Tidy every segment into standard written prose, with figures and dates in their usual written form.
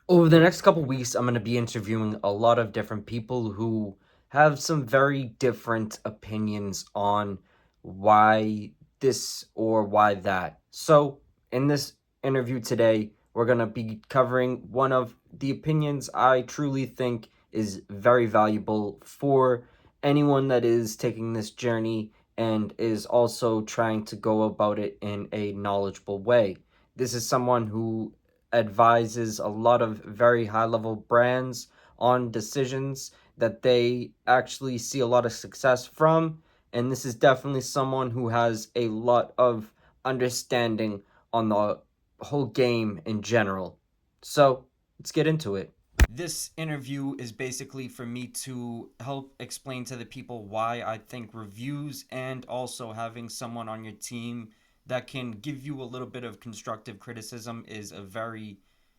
Over the next couple weeks, I'm going to be interviewing a lot of different people who have some very different opinions on why this or why that. So, in this interview today, we're going to be covering one of the opinions I truly think is very valuable for anyone that is taking this journey and is also trying to go about it in a knowledgeable way. This is someone who advises a lot of very high level brands on decisions that they actually see a lot of success from. And this is definitely someone who has a lot of understanding on the whole game in general. So let's get into it. This interview is basically for me to help explain to the people why I think reviews and also having someone on your team that can give you a little bit of constructive criticism is a very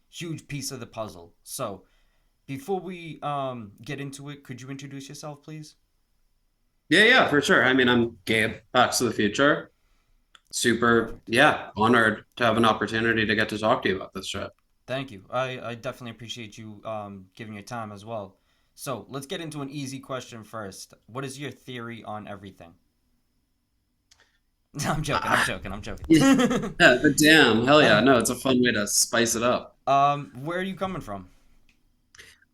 huge piece of the puzzle. So, before we get into it, could you introduce yourself, please? Yeah, for sure. I mean, I'm Gabe, Backs to the Future. Super, Perfect. yeah, honored to have an opportunity to get to talk to you about this shit. Thank you. I definitely appreciate you giving your time as well. So, let's get into an easy question first. What is your theory on everything? I'm joking. I'm Ah, joking. I'm joking. yeah, but damn, hell yeah. No, it's a fun way to spice it up. Where are you coming from?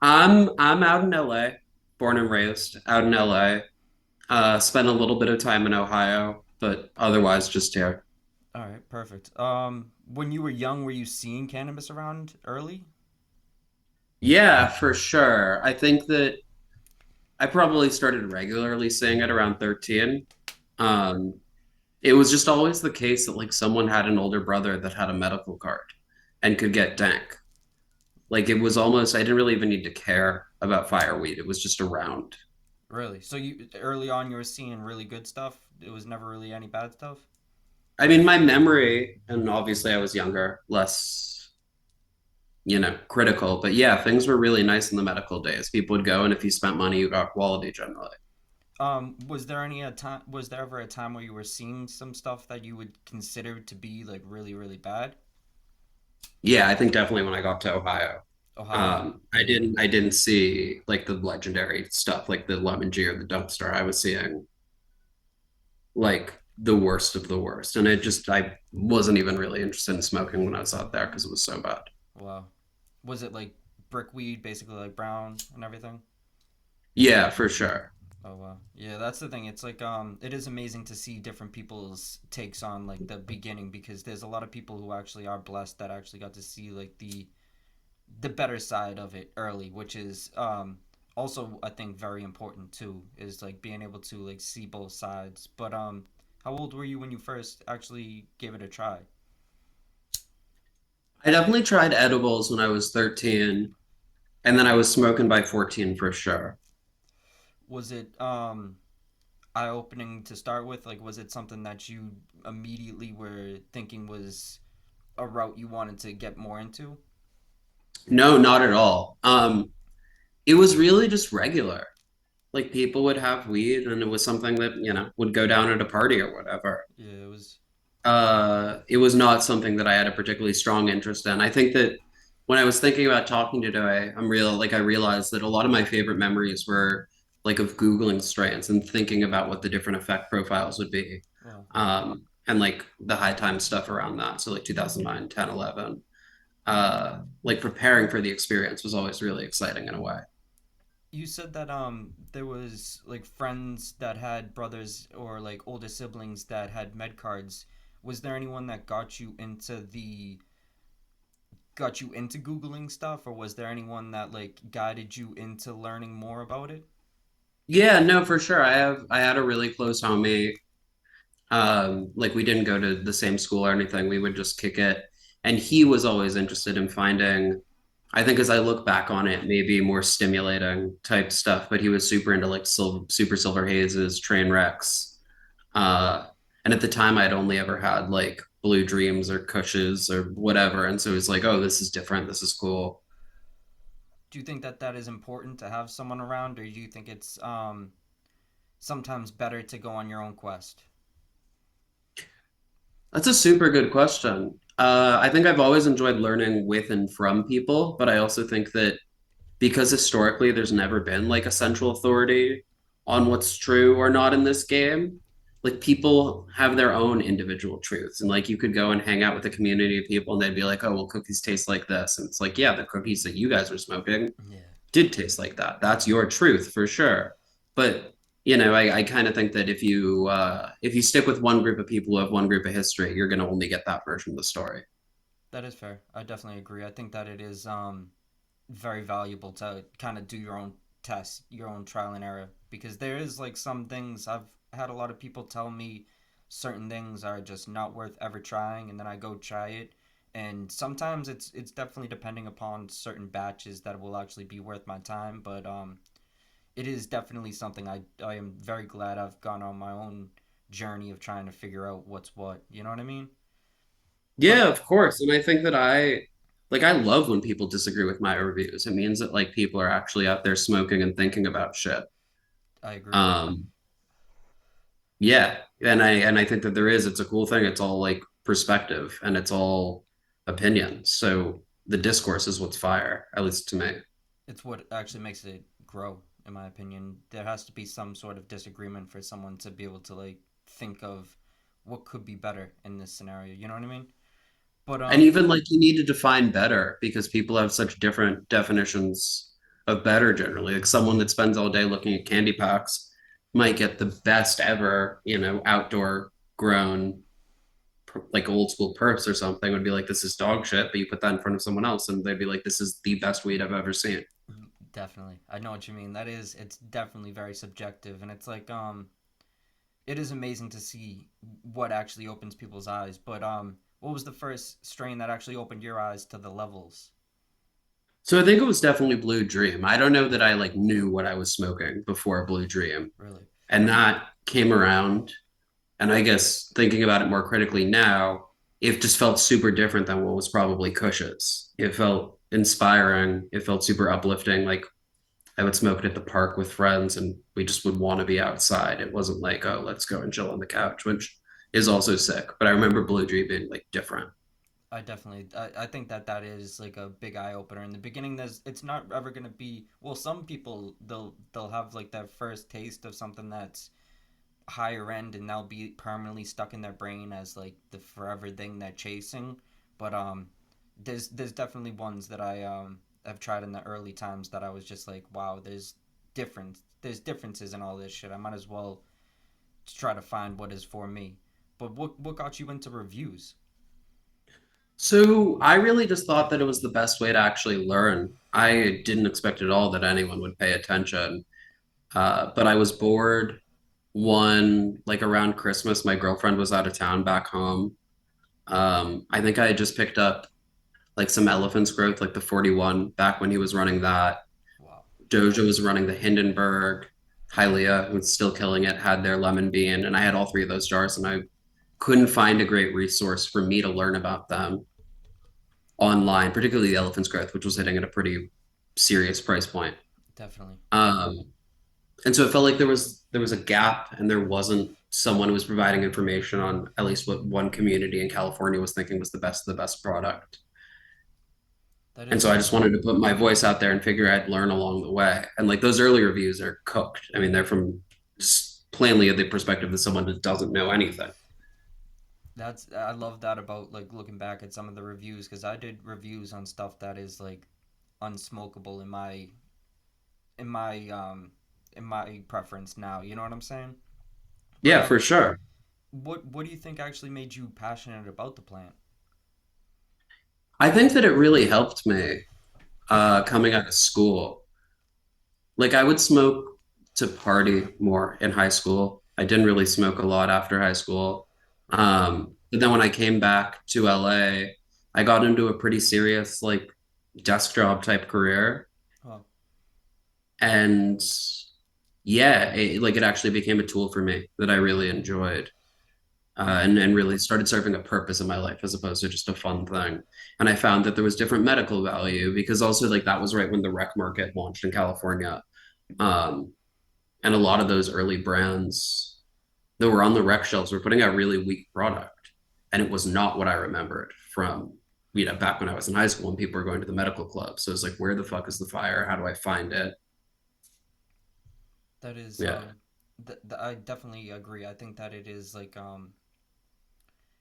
I'm out in LA, born and raised out in LA. Spent a little bit of time in Ohio, but otherwise just here. All right, perfect. When you were young, were you seeing cannabis around early? Yeah, for sure. I think that I probably started regularly seeing it around 13. Um, It was just always the case that like someone had an older brother that had a medical card and could get dank. Like it was almost I didn't really even need to care about fireweed. It was just around. Really? So you early on you were seeing really good stuff. It was never really any bad stuff. I mean, my memory, and obviously I was younger, less, critical, but yeah, things were really nice in the medical days. People would go and if you spent money, you got quality generally. Was there any a time? Was there ever a time where you were seeing some stuff that you would consider to be like really really bad? Yeah, I think definitely when I got to Ohio. Ohio. I didn't see like the legendary stuff like the lemon G or the dumpster. I was seeing like the worst of the worst. And I wasn't even really interested in smoking when I was out there because it was so bad. Wow. Was it like brickweed, basically like brown and everything? Yeah, for sure. Oh wow. Yeah, that's the thing. It's like it is amazing to see different people's takes on like the beginning because there's a lot of people who actually are blessed that actually got to see like the better side of it early, which is also I think very important too, is like being able to like see both sides. But how old were you when you first actually gave it a try? I definitely tried edibles when I was 13, and then I was smoking by 14 for sure. Was it eye opening to start with? Like was it something that you immediately were thinking was a route you wanted to get more into? No, not at all. It was really just regular. Like people would have weed and it was something that, would go down at a party or whatever. Yeah, it was. It was not something that I had a particularly strong interest in. I think that when I was thinking about talking today, I realized that a lot of my favorite memories were like of Googling strains and thinking about what the different effect profiles would be. Well, And like the high time stuff around that. So like 2009, 10, 11. Like preparing for the experience was always really exciting in a way. you said that there was like friends that had brothers or like older siblings that had med cards. Was there anyone that got you into googling stuff, or was there anyone that like guided you into learning more about it? Yeah, no, for sure. I had a really close homie. Like we didn't go to the same school or anything. We would just kick it. And he was always interested in finding, I think as I look back on it, maybe more stimulating type stuff, but he was super into like super silver hazes, train wrecks. Uh, and at the time I'd only ever had like blue dreams or cushes or whatever. And so it's like, oh, this is different. This is cool. Do you think that that is important to have someone around, or do you think it's sometimes better to go on your own quest? That's a super good question. I think I've always enjoyed learning with and from people, but I also think that because historically there's never been like a central authority on what's true or not in this game, like people have their own individual truths. And like you could go and hang out with a community of people and they'd be like, oh, well, cookies taste like this. And it's like, yeah, the cookies that you guys were smoking Yeah. did taste like that. That's your truth for sure. But I kind of think that if you stick with one group of people who have one group of history, you're gonna only get that version of the story. That is fair. I definitely agree. I think that it is very valuable to kind of do your own test, your own trial and error, because there is like some things I've had a lot of people tell me certain things are just not worth ever trying, and then I go try it, and sometimes it's definitely depending upon certain batches that will actually be worth my time, but it is definitely something I am very glad I've gone on my own journey of trying to figure out what's what. You know what I mean? But Yeah, of course. And I think that I love when people disagree with my reviews. It means that like people are actually out there smoking and thinking about shit. I agree. Um, yeah. And I think that it's a cool thing. It's all like perspective and it's all opinion. So the discourse is what's fire, at least to me. It's what actually makes it grow, in my opinion. There has to be some sort of disagreement for someone to be able to like think of what could be better in this scenario. You know what I mean? But And even like you need to define better because people have such different definitions of better generally. Like someone that spends all day looking at candy packs might get the best ever, outdoor grown like old school perps or something would be like, this is dog shit. But you put that in front of someone else and they'd be like, this is the best weed I've ever seen. definitely, I know what you mean. It's definitely very subjective, and it's like it is amazing to see what actually opens people's eyes. But what was the first strain that actually opened your eyes to the levels? So I think it was definitely Blue Dream. I don't know that I like knew what I was smoking before Blue Dream. Really? And that came around. And I guess thinking about it more critically now, it just felt super different than what was probably Cush's. It felt inspiring. It felt super uplifting. Like I would smoke it at the park with friends and we just would want to be outside. It wasn't like, oh, let's go and chill on the couch, which is also sick. But I remember Blue Dream being like different. I think that that is like a big eye opener. In the beginning, it's not ever gonna be. Well, some people they'll have like that first taste of something that's higher end, and they'll be permanently stuck in their brain as like the forever thing they're chasing. But there's definitely ones that I have tried in the early times that I was just like, wow, there's differences in all this shit. I might as well try to find what is for me. But what got you into reviews? So I really just thought that it was the best way to actually learn. I didn't expect at all that anyone would pay attention. But I was bored one like around Christmas. My girlfriend was out of town back home. I think I had just picked up like some Elephant's Growth, like the 41, back when he was running that. Wow. Doja was running the Hindenburg. Hylia, who's still killing it, had their lemon bean, and I had all three of those jars, and I couldn't find a great resource for me to learn about them online, particularly the Elephant's Growth, which was hitting at a pretty serious price point. Definitely. Um, and so it felt like there was a gap, and there wasn't someone who was providing information on at least what one community in California was thinking was the best product. That And is so I just fair. wanted to put my voice out there and figure I'd learn along the way. And like those early reviews are cooked. I mean, they're from just plainly the perspective of someone that doesn't know anything. I love that about like looking back at some of the reviews, because I did reviews on stuff that is like unsmokable in my um in my preference now. You know what I'm saying? But Yeah, for sure. what do you think actually made you passionate about the plant? I think that it really helped me coming out of school. Like I would smoke to party more in high school. I didn't really smoke a lot after high school. Right. But then when I came back to LA, I got into a pretty serious like desk job type career. Oh, And yeah, it actually became a tool for me that I really enjoyed. And really started serving a purpose in my life as opposed to just a fun thing. And I found that there was different medical value because also like that was right when the rec market launched in California. Um, and a lot of those early brands that were on the rec shelves were putting out really weak product. And it was not what I remembered from, back when I was in high school and people were going to the medical club. So it's like, where the fuck is the fire? How do I find it? That is Yeah. I definitely agree. I think that it is like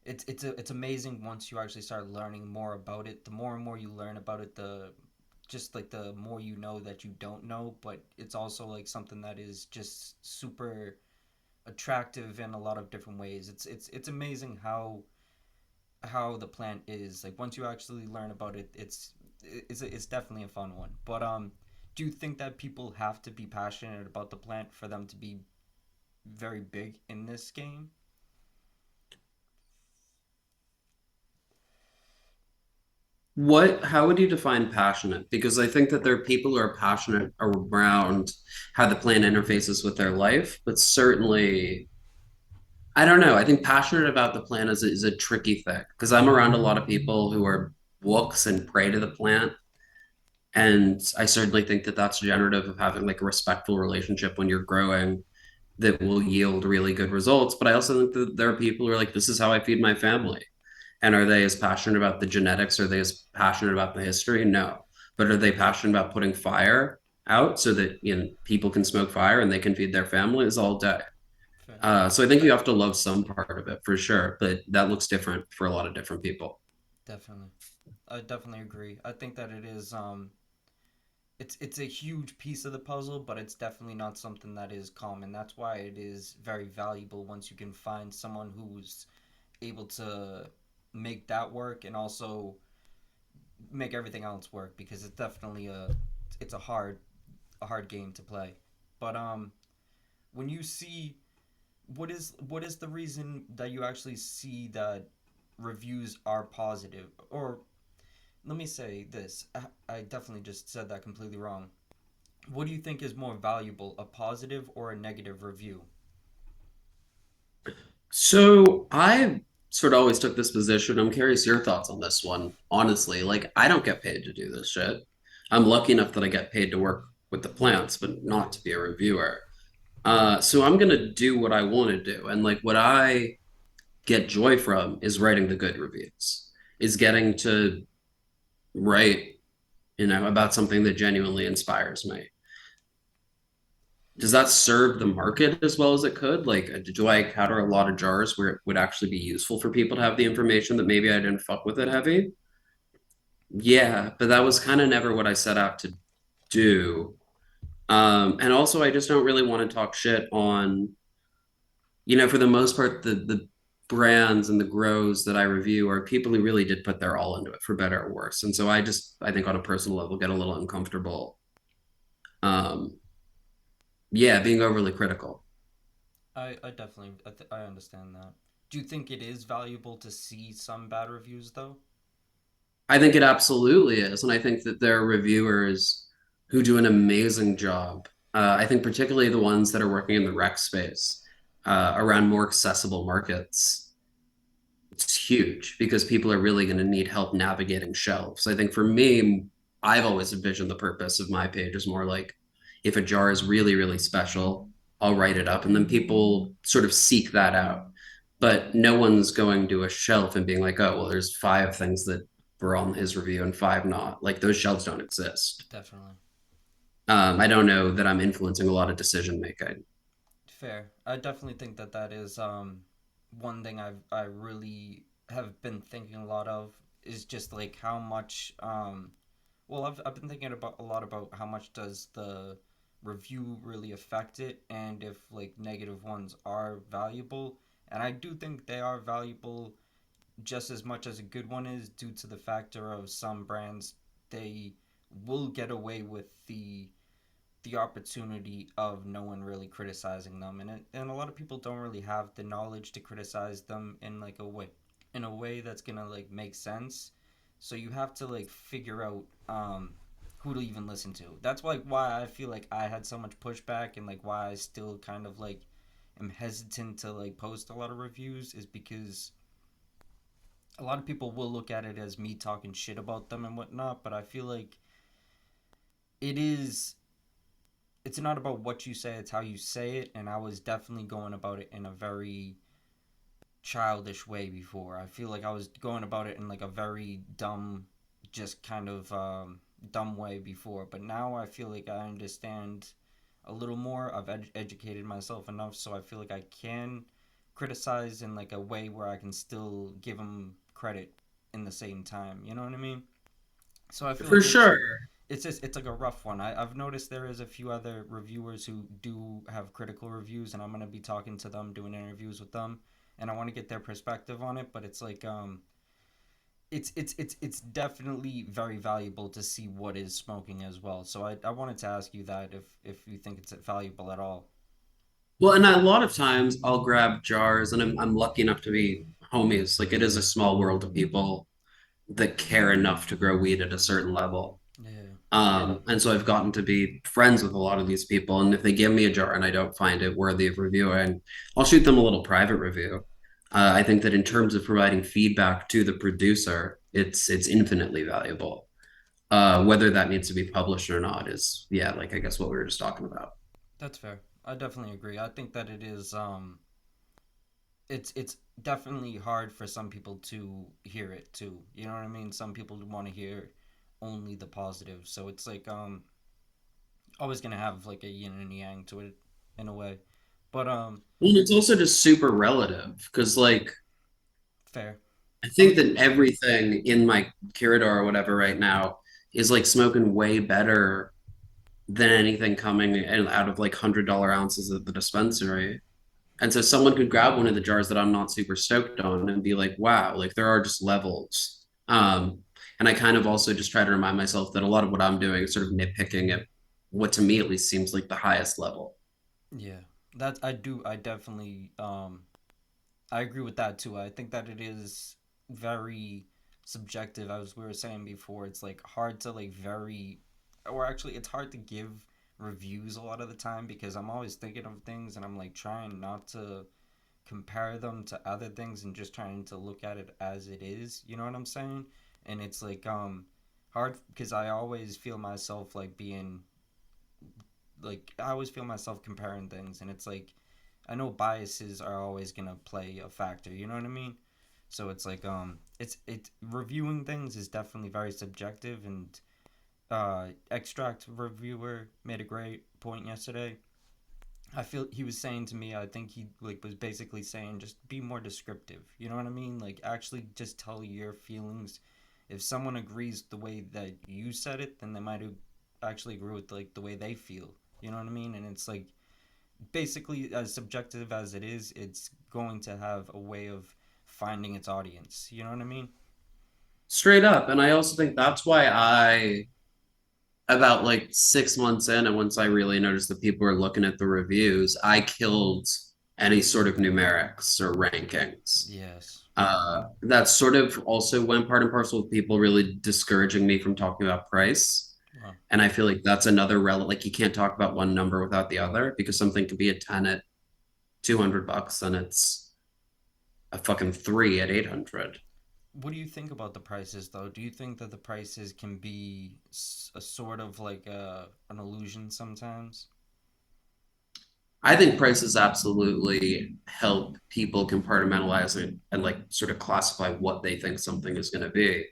it's amazing once you actually start learning more about it. The more and more you learn about it, the just like the more you know that you don't know, but it's also like something that is just super attractive in a lot of different ways. It's amazing how the plant is. Like once you actually learn about it, it's definitely a fun one. But do you think that people have to be passionate about the plant for them to be very big in this game? How would you define passionate? Because I think that there are people who are passionate around how the plant interfaces with their life, but certainly, I don't know. I think passionate about the plant is a tricky thing because I'm around a lot of people who are wooks and pray to the plant. And I certainly think that that's generative of having like a respectful relationship when you're growing that will yield really good results. But I also think that there are people who are like, this is how I feed my family. And are they as passionate about the genetics? Are they as passionate about the history? No. But are they passionate about putting fire out so that people can smoke fire and they can feed their families all day? Fair. So I think you have to love some part of it for sure, but that looks different for a lot of different people. Definitely. I definitely agree. I think that it is it's a huge piece of the puzzle, but it's definitely not something that is common. That's why it is very valuable once you can find someone who's able to make that work and also make everything else work because it's definitely it's a hard game to play. But when you see what is the reason that you actually see that reviews are positive? Or let me say this, I definitely just said that completely wrong. What do you think is more valuable, a positive or a negative review? So I sort of always took this position. I'm curious your thoughts on this one. Honestly, like I don't get paid to do this shit. I'm lucky enough that I get paid to work with the plants, but not to be a reviewer. So I'm gonna do what I want to do, and like what I get joy from is writing the good reviews, is getting to write, about something that genuinely inspires me. Does that serve the market as well as it could? Like, do I counter a lot of jars where it would actually be useful for people to have the information that maybe I didn't fuck with it heavy? Yeah, but that was kind of never what I set out to do. And also, I just don't really want to talk shit on, for the most part, the brands and the grows that I review are people who really did put their all into it, for better or worse. And so I think on a personal level, get a little uncomfortable. Um, yeah, being overly critical. I definitely I understand that. Do you think it is valuable to see some bad reviews though? I think it absolutely is. And I think that there are reviewers who do an amazing job. I think particularly the ones that are working in the rec space around more accessible markets. It's huge because people are really going to need help navigating shelves. I think for me, I've always envisioned the purpose of my page is more like if a jar is really, really special, I'll write it up and then people sort of seek that out. But no one's going to a shelf and being like, oh, well, there's five things that were on his review and five not. Like those shelves don't exist. Definitely. I don't know that I'm influencing a lot of decision making. Fair. I definitely think that that is one thing I really have been thinking a lot of is just like how much well I've been thinking about a lot about how much does the review really affect it and if like negative ones are valuable, and I do think they are valuable just as much as a good one is due to the factor of some brands they will get away with the opportunity of no one really criticizing them, and a lot of people don't really have the knowledge to criticize them in a way that's gonna like make sense. So you have to like figure out who to even listen to. That's like why I feel like I had so much pushback and like why I still kind of like am hesitant to like post a lot of reviews is because a lot of people will look at it as me talking shit about them and whatnot, but I feel like it is it's not about what you say, it's how you say it, and I was definitely going about it in a very childish way before. I feel like I was going about it in like a very dumb, just kind of dumb way before. But now I feel like I understand a little more. I've educated myself enough, so I feel like I can criticize in like a way where I can still give them credit in the same time. You know what I mean? So I feel For like sure. it's just it's like a rough one. I've noticed there is a few other reviewers who do have critical reviews, and I'm gonna be talking to them, doing interviews with them, and I want to get their perspective on it. But it's like it's definitely very valuable to see what is smoking as well. So I wanted to ask you that if you think it's valuable at all. Well, and a lot of times I'll grab jars, and I'm lucky enough to be homies. Like it is a small world of people that care enough to grow weed at a certain level. Yeah, And so I've gotten to be friends with a lot of these people. And if they give me a jar and I don't find it worthy of reviewing, I'll shoot them a little private review. I think that in terms of providing feedback to the producer, it's infinitely valuable. Whether that needs to be published or not is, yeah, like I guess what we were just talking about. that's fair. I definitely agree. I think that it is it's definitely hard for some people to hear it too. You know what I mean? Some people want to hear only the positive. So it's like always gonna have like a yin and yang to it in a way. But Well, it's also just super relative because, like, fair. I I think was that everything in my Curador or whatever right now is like smoking way better than anything coming out of like $100 ounces at the dispensary. And so someone could grab one of the jars that I'm not super stoked on and be like, wow, like there are just levels. And I kind of also just try to remind myself that a lot of what I'm doing is sort of nitpicking at what to me at least seems like the highest level. yeah. That I definitely I agree with that too. I think that it is very subjective. As we were saying before, it's like hard to like very, or actually, it's hard to give reviews a lot of the time because I'm always thinking of things and I'm like trying not to compare them to other things and just trying to look at it as it is. You know what I'm saying? And it's like hard because I always feel myself like being like I always feel myself comparing things and it's like I know biases are always gonna play a factor. You know what I mean? So it's like it's reviewing things is definitely very subjective and extract reviewer made a great point yesterday. I feel he was saying to me, I think he like was basically saying just be more descriptive. You know what I mean? Like actually just tell your feelings. If someone agrees the way that you said it, then they might actually agree with like the way they feel. You know what I mean? And it's like basically as subjective as it is, it's going to have a way of finding its audience. You know what I mean? Straight up. And I also think that's why about like 6 months in, and once I really noticed that people were looking at the reviews, I killed any sort of numerics or rankings. Yes. That's sort of also went part and parcel with people really discouraging me from talking about price. Well, And I feel like that's another like you can't talk about one number without the other because something could be a 10 at $200 and it's a fucking 3 at 800. what do you think about the prices though? Do you think that the prices can be a sort of like an illusion sometimes? I think prices absolutely help people compartmentalize it and like sort of classify what they think something is going to be.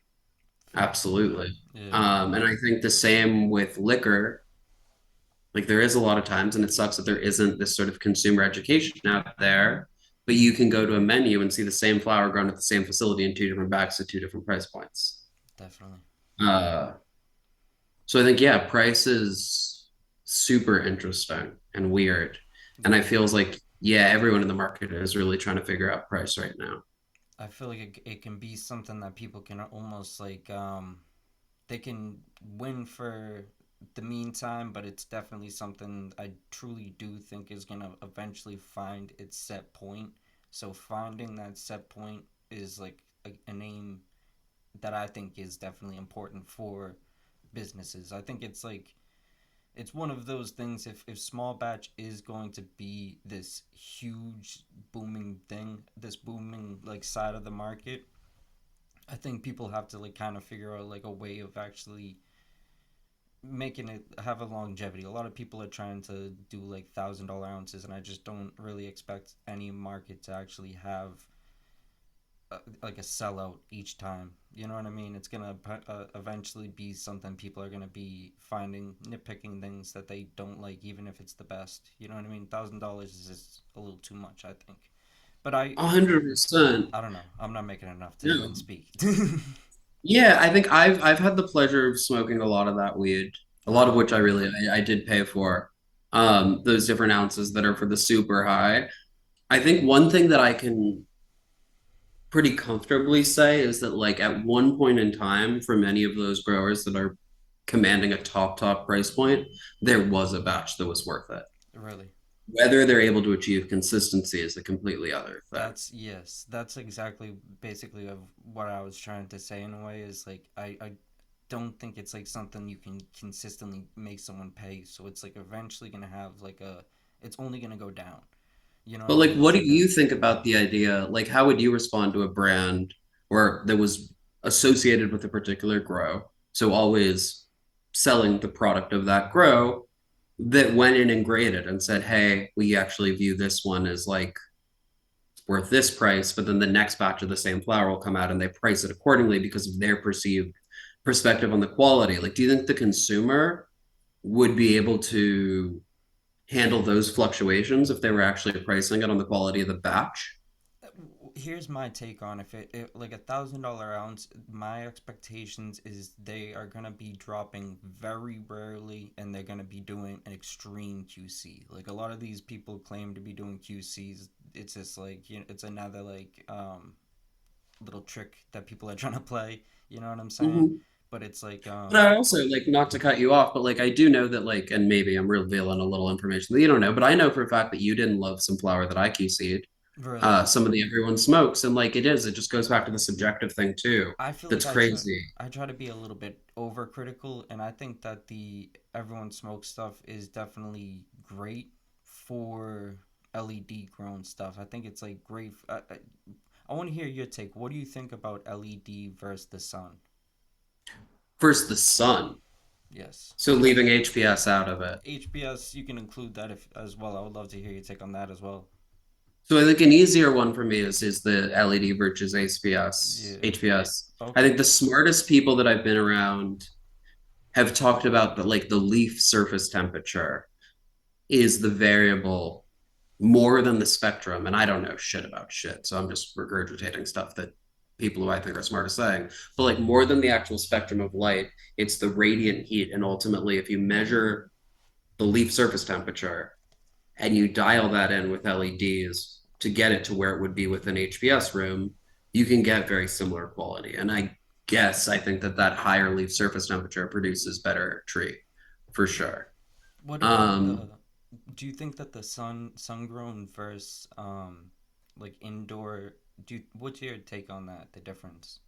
Fair. Absolutely. Yeah. And I think the same with liquor. Like there is a lot of times, and it sucks that there isn't this sort of consumer education out there, but you can go to a menu and see the same flower grown at the same facility in two different bags at two different price points. Definitely. Uh, so I think, yeah, price is super interesting and weird. And I Yeah. feels like, yeah, everyone in the market is really trying to figure out price right now. I feel like it can be something that people can almost like they can win for the meantime, but it's definitely something I truly do think is gonna eventually find its set point. So finding that set point is like an aim that I think is definitely important for businesses. I think it's like it's one of those things if small batch is going to be this huge booming thing, this booming like side of the market, I think people have to like kind of figure out like a way of actually making it have a longevity. A lot of people are trying to do like $1,000 ounces, and I just don't really expect any market to actually have. like a sellout each time. You know what I mean? It's gonna eventually be something people are gonna be finding nitpicking things that they don't like, even if it's the best. You know what I mean? $1,000 is just a little too much, I think. But 100%. I don't know. I'm not making enough to even No. speak. Yeah, I think I've had the pleasure of smoking a lot of that weed, a lot of Really? which I did pay for. Those different ounces that are for the super high. I think one thing that I can pretty comfortably say is that like at one point in time, for many of those growers that are commanding a top price point, there was a batch that was worth it. Really? Whether they're able to achieve consistency is a completely other thing. That's yes. That's exactly basically of what I was trying to say in a way is like I don't think it's like something you can consistently make someone pay. So it's like eventually gonna have like a it's only gonna go down. You know what But I like, mean? what It's do like a you think about the idea? Like, how would you respond to a brand or that was associated with a particular grow? So always selling the product of that grow that went in and graded and said, "Hey, we actually view this one as like worth this price," but then the next batch of the same flower will come out and they price it accordingly because of their perceived perspective on the quality. Like, do you think the consumer would be able to handle those fluctuations if they were actually pricing it on the quality of the batch? here's my take on if it like $1,000 ounce. My expectations is they are gonna be dropping very rarely, and they're gonna be doing an extreme QC. Like a lot of these people claim to be doing QCs. It's just like it's another like little trick that people are trying to play. You know what I'm saying? Mhm. But it's like But I also like not to cut you off, but like I do know that like, and maybe I'm revealing a little information that you don't know, but I know for a fact that you didn't love some flower that I QC'd. really. Some of the everyone smokes, and like it just goes back to the subjective thing too. I feel like That's crazy. I try to be a little bit overcritical, and I think that the everyone smokes stuff is definitely great for LED grown stuff. I think it's like great. I want to hear your take. What do you think about LED versus the sun? First, the sun. Yes, So leaving HPS out of it. HBS. You can include that if as well. I would love to hear your take on that as well. So I think an easier one for me is the LED versus HPS. Yeah. HPS. I Okay. think the smartest people that I've been around have talked about the like the leaf surface temperature is the variable more than the spectrum. And I don't know shit about shit. So I'm just regurgitating stuff that people who I think are smart are saying. But like more than the actual spectrum of light, it's the radiant heat. And ultimately, if you measure the leaf surface temperature and you dial that in with LEDs to get it to where it would be with an HPS room, you can get very similar quality. And I think that that higher leaf surface temperature produces better tree for sure. What about Um, the? Do you think that the sun grown versus like indoor? What's your take on that? The difference?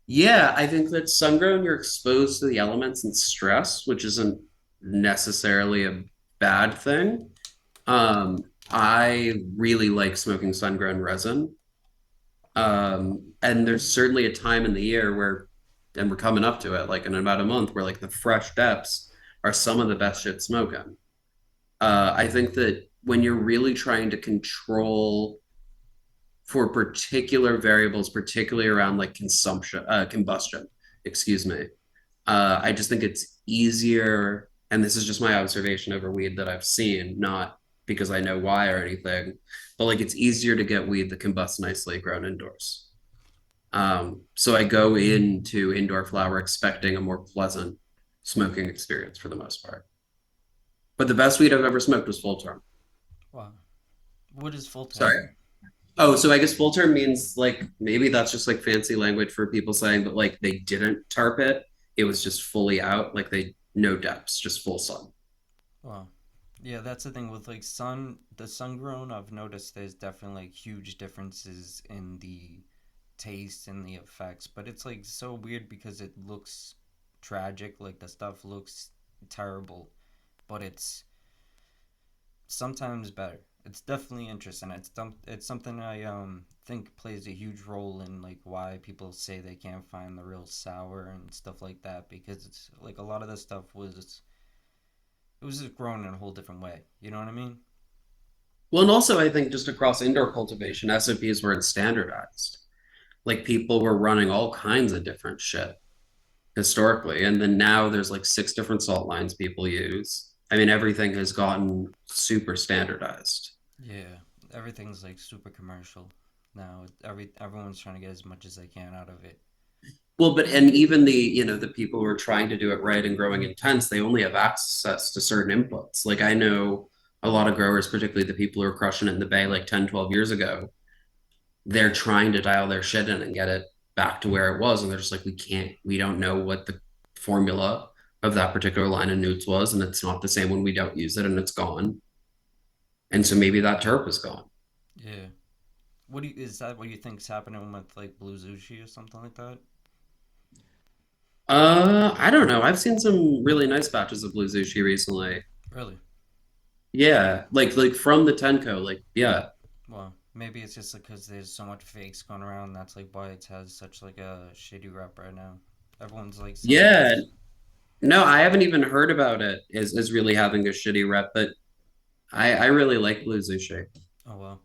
Yeah, I think that sun-grown, you're exposed to the elements and stress, which isn't necessarily a bad thing. I really like smoking sun-grown resin. And there's certainly a time in the year where, and we're coming up to it, like in about a month, where like the fresh depths are some of the best shit smoking. I think that when you're really trying to control for particular variables, particularly around like combustion, excuse me, I just think it's easier, and this is just my observation over weed that I've seen, not because I know why or anything, but like it's easier to get weed that combusts nicely grown indoors. So I go into indoor flower expecting a more pleasant smoking experience for the most part. But the best weed I've ever smoked was full term. Wow. What is full term? Sorry. Oh, so I guess full term means like maybe that's just like fancy language for people saying that like they didn't tarp it. It was just fully out, like they no depths, just full sun. Wow. Yeah, that's the thing with like the sun grown. I've noticed there's definitely like huge differences in the taste and the effects, but it's like so weird because it looks tragic. Like the stuff looks terrible, but it's sometimes better. It's definitely interesting. It's something I think plays a huge role in like why people say they can't find the real sour and stuff like that because it's like a lot of the stuff was just grown in a whole different way. You know what I mean? Well, and also I think just across indoor cultivation, SOPs weren't standardized. Like people were running all kinds of different shit historically. And then now there's like six different salt lines people use. I mean, everything has gotten super standardized. Yeah, everything's like super commercial now. Everyone's trying to get as much as they can out of it. Well, but and even the people who are trying to do it right and growing intense, they only have access to certain inputs. Like I know a lot of growers, particularly the people who are crushing it in the Bay like 10, 12 years ago, they're trying to dial their shit in and get it back to where it was. And they're just like, we don't know what the formula of that particular line of newts was. And it's not the same when we don't use it and it's gone. And so maybe that terp is gone. Yeah. Is that what you think's happening with like blue sushi or something like that? I don't know. I've seen some really nice batches of blue sushi recently. Really? Yeah, like from the Tenko, like yeah. Well, maybe it's just because there's so much fakes going around. That's like why it has such like a shitty rep right now. Everyone's like saying Yeah. it's No, I haven't even heard about it as really having a shitty rep, but I really like blue sushi. oh well.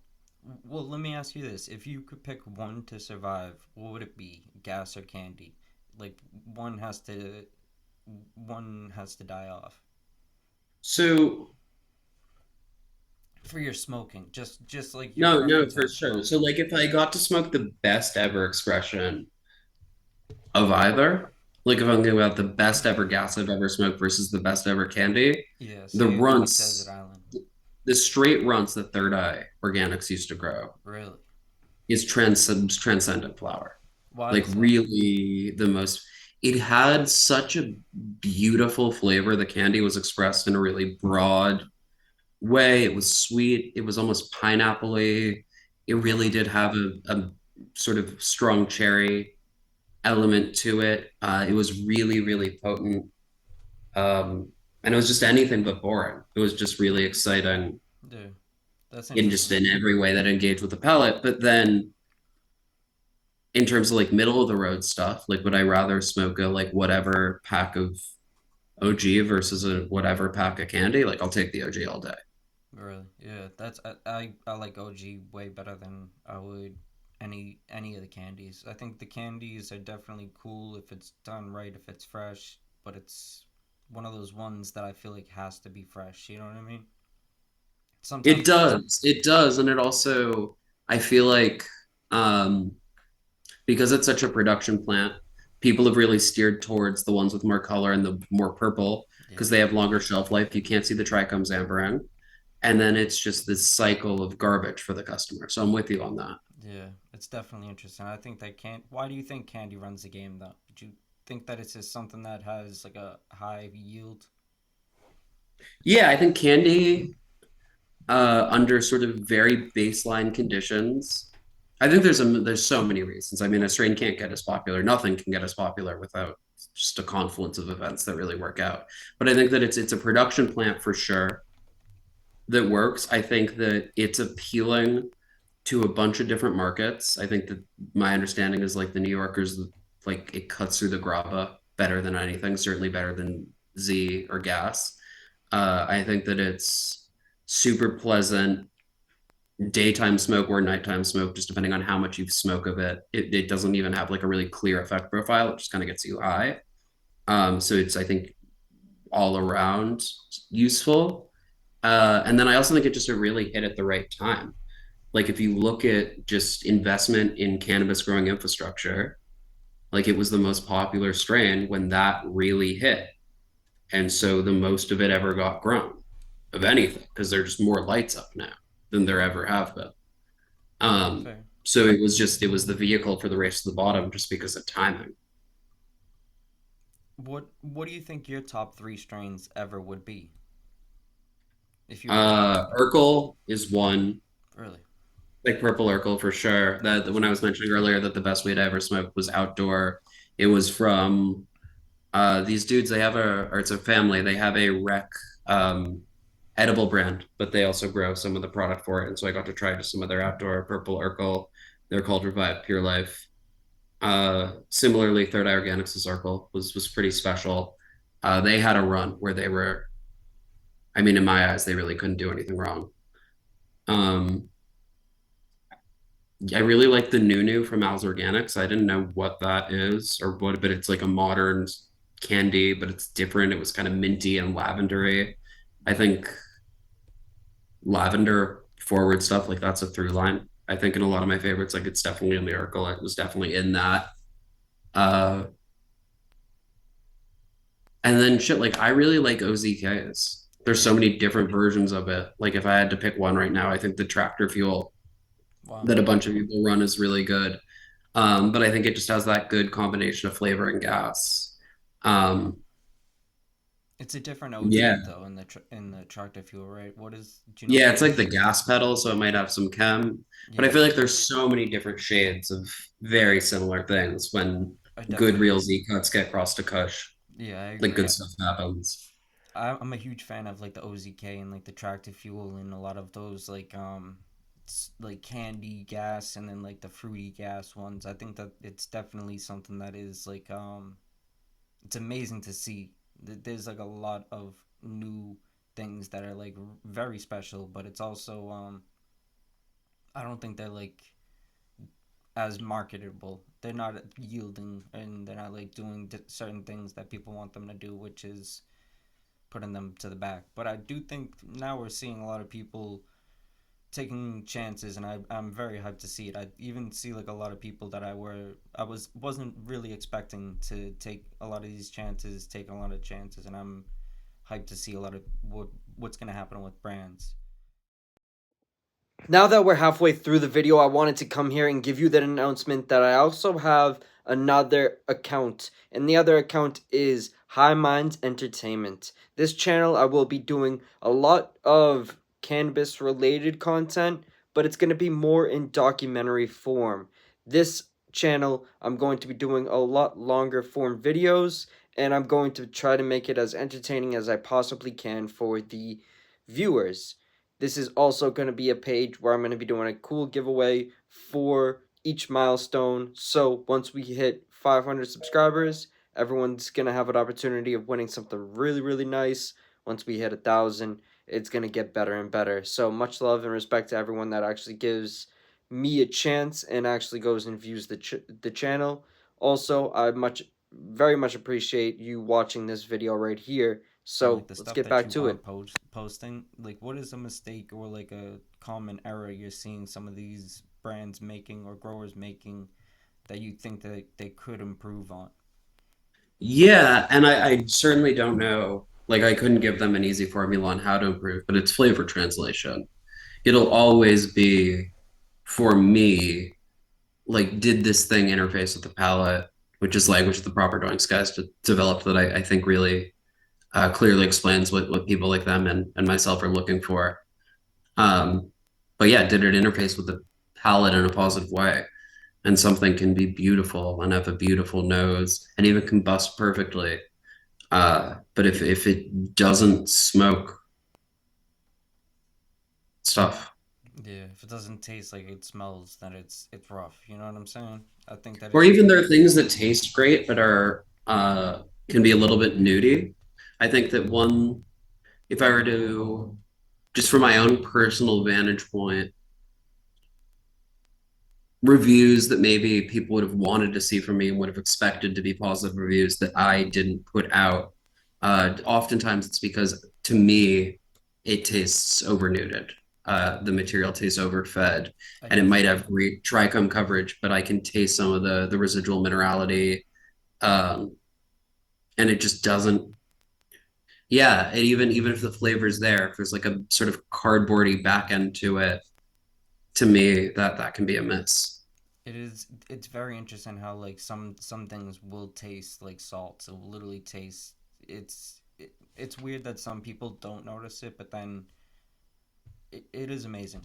Well, let me ask you this: if you could pick one to survive, what would it be? Gas or candy? Like one has to one has to die off So for your smoking. Just like your no, no, preference for of sure. So smoking. like if I got to smoke the best ever expression of either, like if I'm thinking about the best ever gas I've ever smoked versus the best ever candy, Yeah, the say it'd be like Desert runts, Island. the straight runts that Third Eye Organics used to grow Really? is transcendent flower. Why Like is that? really the most. It had such a beautiful flavor. The candy was expressed in a really broad way. It was sweet. It was almost pineapple-y. It really did have a sort of strong cherry element to it. It was really, really potent. And it was just anything but boring. It was just really exciting Yeah, that's in just interesting. in every way that engaged with the palate. But then in terms of like middle of the road stuff, like would I rather smoke a like whatever pack of OG versus a whatever pack of candy? Like I'll take the OG all day. Really? Yeah, I like OG way better than I would any of the candies. I think the candies are definitely cool if it's done right, if it's fresh, but it's one of those ones that I feel like has to be fresh. You know what I mean? It Sometimes, does. It does. And it also, I feel like um, because it's such a production plant, people have really steered towards the ones with more color and the more purple because yeah, they have longer shelf life. You can't see the trichomes ambering. And then it's just this cycle of garbage for the customer. So I'm with you on that. yeah, it's definitely interesting. I think that can. Why do you think candy runs the game though? Do you think that it's just something that has like a high yield? Yeah, I think candy under sort of very baseline conditions. I think there's so many reasons. I mean, a strain can't get as popular. Nothing can get as popular without just a confluence of events that really work out. But I think that it's a production plant for sure that works. I think that it's appealing to a bunch of different markets. I think that my understanding is like the New Yorkers, like it cuts through the grappa better than anything, certainly better than Z or gas. I think that it's super pleasant daytime smoke or nighttime smoke, just depending on how much you smoke of it. It doesn't even have like a really clear effect profile. It just kind of gets you high. So it's, I think, all around useful. And then I also think it just a really hit at the right time. Like if you look at just investment in cannabis growing infrastructure, like it was the most popular strain when that really hit. And so the most of it ever got grown of anything because there's just more lights up now than there ever have been. Fair. So it was the vehicle for the race to the bottom just because of timing. What do you think your top three strains ever would be if you were to pick one? Urkel is one, Really? like purple Urkel for sure. That when I was mentioning earlier that the best weed I ever smoked was outdoor. It was from these dudes. They have or it's a family. They have a rec um, edible brand, but they also grow some of the product for it. And so I got to try just some of their outdoor purple Urkel. They're called Revive Pure Life. Similarly, Third Eye Organics' Urkel was pretty special. They had a run where they were, I mean, in my eyes, they really couldn't do anything wrong. Um, I really like the Nunu from Al's Organics. I didn't know what that is or what, but it's like a modern candy, but it's different. It was kind of minty and lavendery. I think lavender forward stuff like that's a through line. I think in a lot of my favorites, like it's definitely a miracle. It was definitely in that. Uh, and then shit, like I really like OZKs. There's so many different versions of it. Like if I had to pick one right now, I think the tractor fuel Wow. that a bunch of people run is really good. But I think it just has that good combination of flavor and gas. Um, It's a different yeah, OZ though in the tractor fuel, right? What is? Do you know yeah, what it's it like the is? gas pedal, so it might have some chem, but I Yeah, feel like there's so many different shades of very similar things when I good definitely real agree. Z cuts get crossed to Kush, Yeah, I like agree. good stuff happens. I'm a huge fan of like the OZK and like the tractor fuel and a lot of those like like candy gas and then like the fruity gas ones. I think that it's definitely something that is like it's amazing to see. There's like a lot of new things that are like very special, but it's also I don't think they're like as marketable. They're not yielding and they're not like doing certain things that people want them to do, which is putting them to the back. But I do think now we're seeing a lot of people taking chances, and I'm very hyped to see it. I even see like a lot of people that wasn't really expecting to take a lot of these chances, take a lot of chances, and I'm hyped to see a lot of what's gonna happen with brands. Now that we're halfway through the video, I wanted to come here and give you that announcement that I also have another account, and the other account is High Minds Entertainment. This channel, I will be doing a lot of cannabis related content, but it's going to be more in documentary form. This channel, I'm going to be doing a lot longer form videos, and I'm going to try to make it as entertaining as I possibly can for the viewers. This is also going to be a page where I'm going to be doing a cool giveaway for each milestone. So once we hit 500 subscribers, everyone's going to have an opportunity of winning something really, really nice. Once we hit 1,000, it's going to get better and better. So much love and respect to everyone that actually gives me a chance and actually goes and views the channel. Also, I very much appreciate you watching this video right here. And like So the let's stuff get that back you to are it. Posting, like what is a mistake or like a common error you're seeing some of these brands making or growers making that you think that they could improve on? Yeah, and I certainly don't know. Like I couldn't give them an easy formula on how to improve, but it's flavor translation. It'll always be for me like did this thing interface with the palette, which is language the proper doings guys developed that I think really clearly explains what people like them and myself are looking for. Um, but yeah, did it interface with the palette in a positive way? And something can be beautiful and have a beautiful nose and even combust perfectly. But if it doesn't smoke stuff, Yeah, if it doesn't taste like it smells, then it's rough. You know what I'm saying? I think that or it's even there are things that taste great but are can be a little bit nudie. I think that one, if I were to just from my own personal vantage point, reviews that maybe people would have wanted to see from me and would have expected to be positive reviews that I didn't put out. Oftentimes it's because to me, it tastes overnuded. The material tastes overfed, I and it might have definitely great trichome coverage, but I can taste some of the residual minerality, um, and it just doesn't. Yeah, and even if the flavor's there, if there's like a sort of cardboardy back end to it, to me that can be a miss. it's very interesting how like some things will taste like salt. So literally taste it's weird that some people don't notice it, but then it is amazing.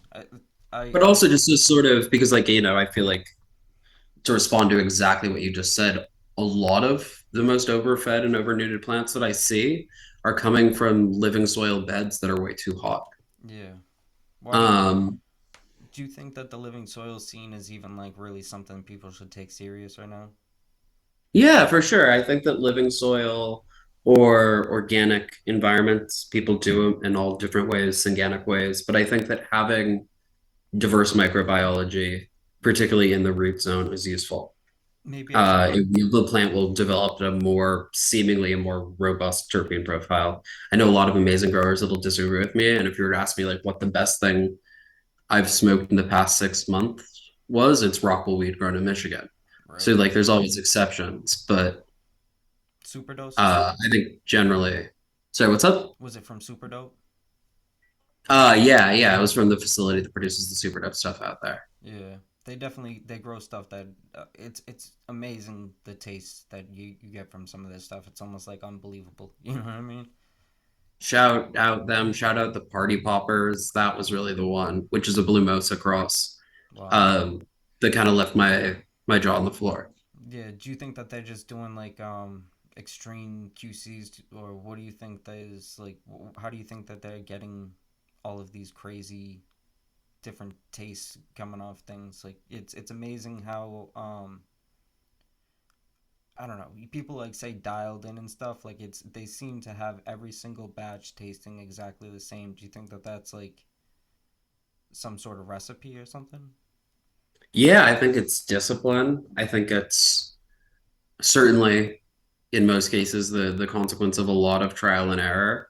But I also just this sort of because like I feel like to respond to exactly what you just said, a lot of the most overfed and overnuded plants that I see are coming from living soil beds that are way too hot. Yeah. Why Um, do you think that the living soil scene is even like really something people should take serious right now? yeah, for sure. I think that living soil or organic environments, people do them in all different ways, organic ways. But I think that having diverse microbiology particularly in the root zone, is useful. Maybe I should. The plant will develop a more seemingly a more robust terpene profile. I know a lot of amazing growers that'll disagree with me, and if you were to ask me like what the best thing I've smoked in the past 6 months was, it's Rockwell weed grown in Michigan. So Really? like, there's always exceptions, but Superdose? I think generally. Sorry, what's up? Was it from Superdope? Yeah, yeah, it was from the facility that produces the super dope stuff out there. Yeah, they definitely they grow stuff that it's amazing the taste that you get from some of this stuff. It's almost like unbelievable. You know what I mean? Shout out them, shout out the party poppers. That was really the one, which is a blue mosa cross. Wow. Um, that kind of left my jaw on the floor. Yeah. Do you think that they're just doing like extreme QCs, or what do you think that is like? How do you think that they're getting all of these crazy different tastes coming off things? Like it's amazing how I don't know. People like say dialed in and stuff. Like it's they seem to have every single batch tasting exactly the same. Do you think that that's like some sort of recipe or something? Yeah, I think it's discipline. I think it's certainly in most cases the consequence of a lot of trial and error.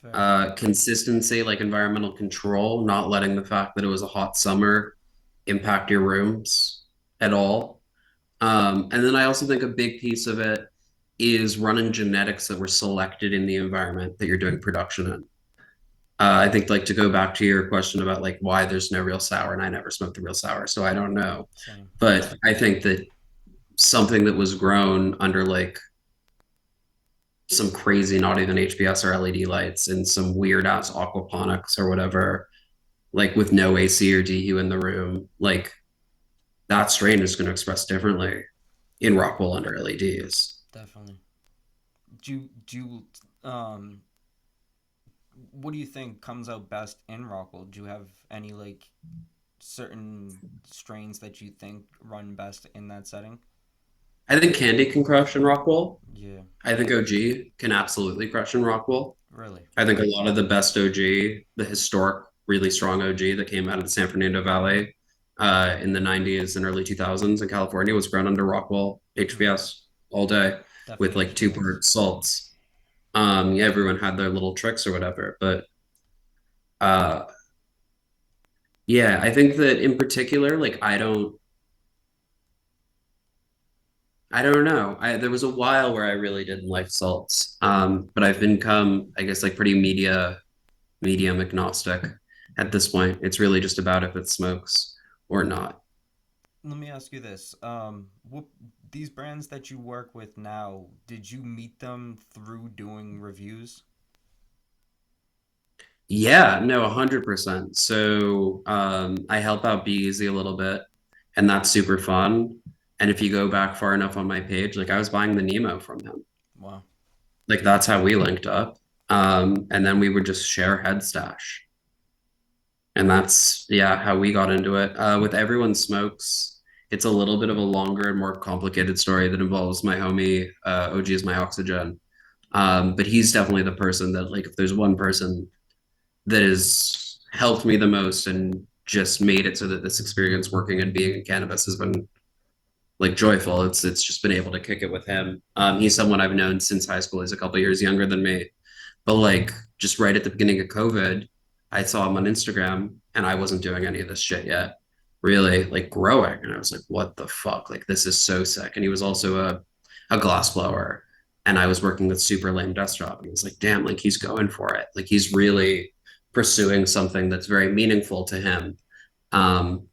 Fair. Consistency, like environmental control, not letting the fact that it was a hot summer impact your rooms at all. And then I also think a big piece of it is running genetics that were selected in the environment that you're doing production in. I think, like, to go back to your question about like why there's no real sour, and I never smoked a real sour, so I don't know. Same. But I think that something that was grown under like some crazy, not even HPS or LED lights and some weird ass aquaponics or whatever, like with no AC or DU in the room, like that strain is going to express differently in Rockwell under LEDs. Definitely. Do you what do you think comes out best in Rockwell? Do you have any like certain strains that you think run best in that setting? I think Candy can crush in Rockwell. Yeah. I think OG can absolutely crush in Rockwell. Really? I think a lot of the best OG, the historic, really strong OG that came out of the San Fernando Valley in the 90s and early 2000s in California was grown under Rockwell Mm, HBS all day with definitely like HBS. two-part salts. Yeah, everyone had their little tricks or whatever, but uh, yeah, I think that in particular, like I don't know. There was a while where I really didn't like salts, but I've become, I guess, like pretty medium agnostic at this point. It's really just about if it smokes or not. Let me ask you this. What these brands that you work with now, did you meet them through doing reviews? Yeah, no, 100%. So I help out Be Easy a little bit, and that's super fun. And if you go back far enough on my page, like I was buying the Nemo from him. Wow. Like that's how we linked up. And then we would just share head stash. And that's, yeah, how we got into it. With Everyone Smokes, it's a little bit of a longer and more complicated story that involves my homie, OG is my oxygen. But he's definitely the person that, like, if there's one person that has helped me the most and just made it so that this experience working and being in cannabis has been like joyful. It's just been able to kick it with him. He's someone I've known since high school. He's a couple years younger than me, but like just right at the beginning of COVID, I saw him on Instagram and I wasn't doing any of this shit yet, really like growing. And I was like, what the fuck? Like, this is so sick. And he was also a glass blower. And I was working with super lame desktop. And he was like, damn, like he's going for it. Like he's really pursuing something that's very meaningful to him. Um,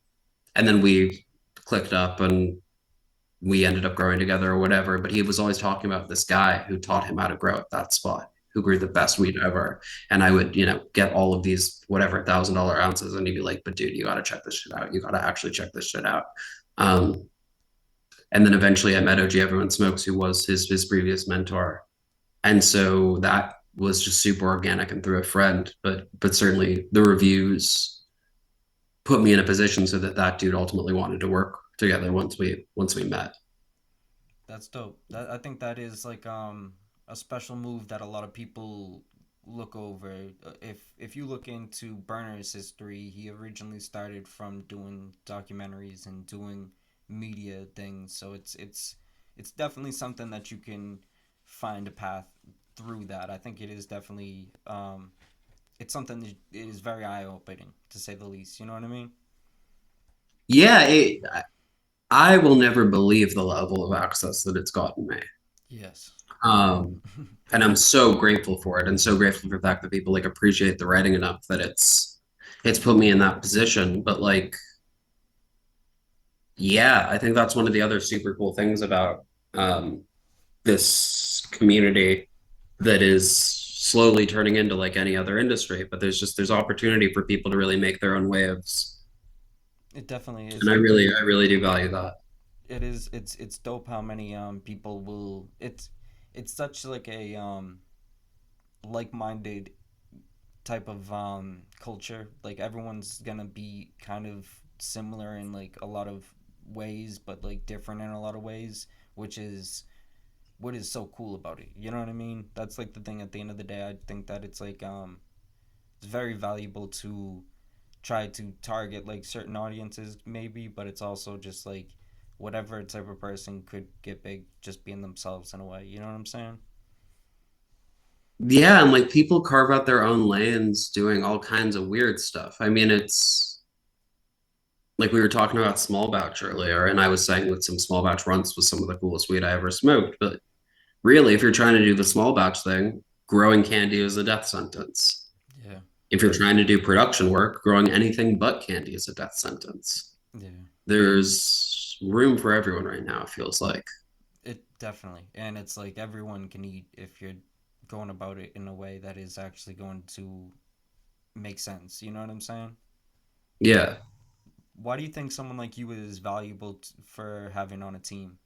and then we clicked up and we ended up growing together or whatever. But he was always talking about this guy who taught him how to grow at that spot, who grew the best weed ever. And I would, get all of these whatever $1,000 ounces, and he'd be like, "But dude, you got to check this shit out. You got to actually check this shit out." Um, and then eventually, I met OG Everyone Smokes, who was his previous mentor, and so that was just super organic and through a friend. But certainly the reviews put me in a position so that that dude ultimately wanted to work together once we met. That's dope. I think that is like a special move that a lot of people look over, if you look into Burner's history, he originally started from doing documentaries and doing media things. So it's definitely something that you can find a path through that. I think it is definitely it's something that is very eye opening to say the least. You know what I mean? Yeah, I will never believe the level of access that it's gotten me. Yes. Um, and I'm so grateful for it, and so grateful for the fact that people like appreciate the writing enough that it's put me in that position. But like, yeah, I think that's one of the other super cool things about this community that is slowly turning into like any other industry. But there's opportunity for people to really make their own waves, It definitely is. and I really do value that. It is. It's dope how many people will. It's such like a like minded type of culture. Like everyone's gonna be kind of similar in like a lot of ways, but like different in a lot of ways, which is what is so cool about it. You know what I mean? That's like the thing. At the end of the day, I think that it's like it's very valuable to try to target like certain audiences maybe, but it's also just like whatever type of person could get big just being themselves in a way. You know what I'm saying? Yeah, and like people carve out their own lanes doing all kinds of weird stuff. I mean, it's like we were talking about small batch earlier, and I was saying that some small batch runs was some of the coolest weed I ever smoked. But really, if you're trying to do the small batch thing, growing candy is a death sentence. Yeah. If you're trying to do production work, growing anything but candy is a death sentence. Yeah. There's room for everyone right now, it feels like. It definitely. And it's like everyone can eat if you're going about it in a way that is actually going to make sense. You know what I'm saying? Yeah. Why do you think someone like you is valuable for having on a team?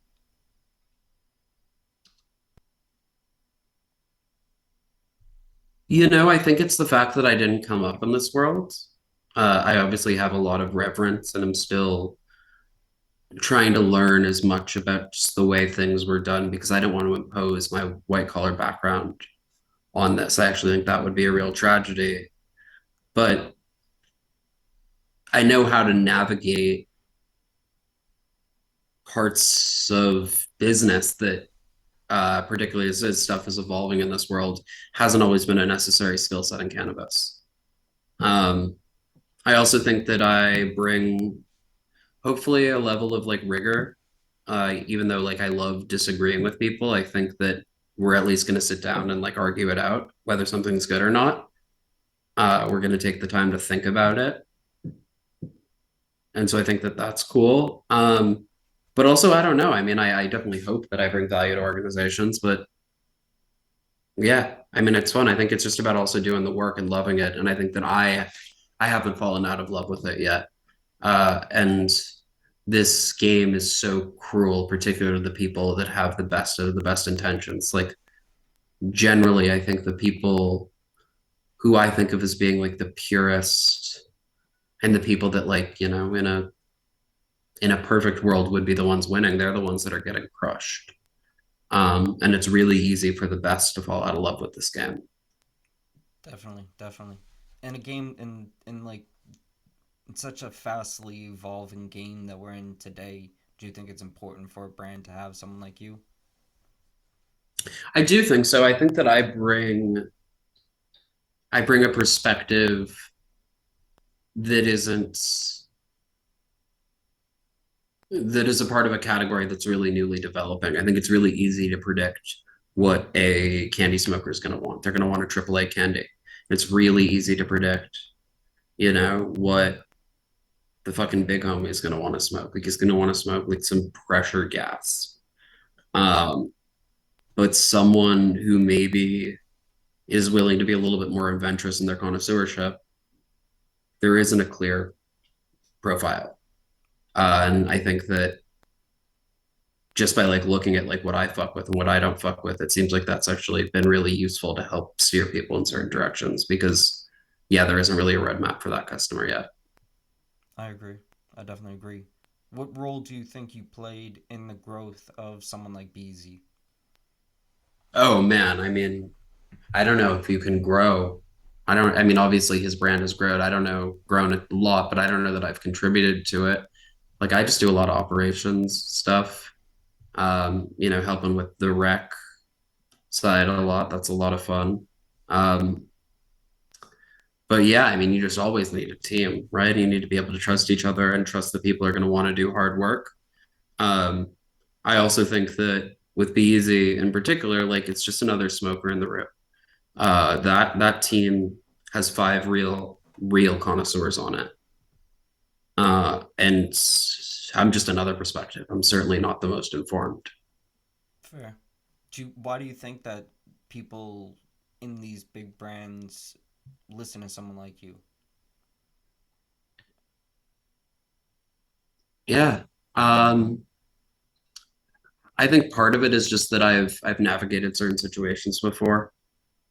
You know, I think it's the fact that I didn't come up in this world. I obviously have a lot of reverence and I'm still trying to learn as much about just the way things were done because I don't want to impose my white collar background on this. I actually think that would be a real tragedy. But I know how to navigate parts of business that, particularly as stuff is evolving in this world, hasn't always been a necessary skill set in cannabis. Um, I also think that I bring hopefully a level of like rigor. Even though like I love disagreeing with people, I think that we're at least going to sit down and like argue it out, whether something's good or not. We're going to take the time to think about it, and so I think that that's cool. But also, I don't know. I mean, I definitely hope that I bring value to organizations, but yeah, I mean, it's fun. I think it's just about also doing the work and loving it, and I think that I haven't fallen out of love with it yet. And this game is so cruel, particularly to the people that have the best of the best intentions. Like generally, I think the people who I think of as being like the purest and the people that like, you know, in a perfect world would be the ones winning. They're the ones that are getting crushed. And it's really easy for the best to fall out of love with this game. Definitely, definitely. And a game in like in such a fastly evolving game that we're in today, do you think it's important for a brand to have someone like you? I do think so. I think that I bring a perspective that isn't that is a part of a category that's really newly developing. I think it's really easy to predict what a candy smoker is going to want. They're going to want a AAA candy. It's really easy to predict, you know, what the fucking big homie is going to want to smoke. Like he's going to want to smoke like some pressure gas. Um, but someone who maybe is willing to be a little bit more adventurous in their connoisseurship, there isn't a clear profile. And I think that just by like looking at like what I fuck with and what I don't fuck with, it seems like that's actually been really useful to help steer people in certain directions because yeah, there isn't really a roadmap for that customer yet. I agree. I definitely agree. What role do you think you played in the growth of someone like BZ? Oh man, I mean, I don't know if you can grow. I mean, obviously his brand has grown. I don't know, grown a lot, but I don't know that I've contributed to it. Like I just do a lot of operations stuff, helping with the rec side a lot. That's a lot of fun. Um, but yeah, I mean, you just always need a team, right? You need to be able to trust each other and trust that people are going to want to do hard work. Um, I also think that with Be Easy in particular, like it's just another smoker in the room. That team has five real connoisseurs on it, and I'm just another perspective. I'm certainly not the most informed. Fair. Why do you think that people in these big brands listen to someone like you? Yeah. Um, I think part of it is just that I've navigated certain situations before.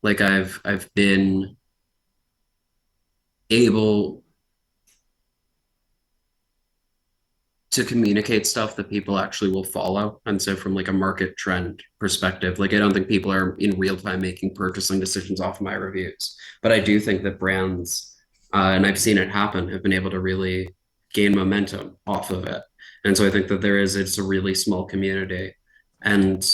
Like I've been able to communicate stuff that people actually will follow. And so from like a market trend perspective, like I don't think people are in real time making purchasing decisions off of my reviews. But I do think that brands, and I've seen it happen, have been able to really gain momentum off of it. And so I think that it's a really small community. And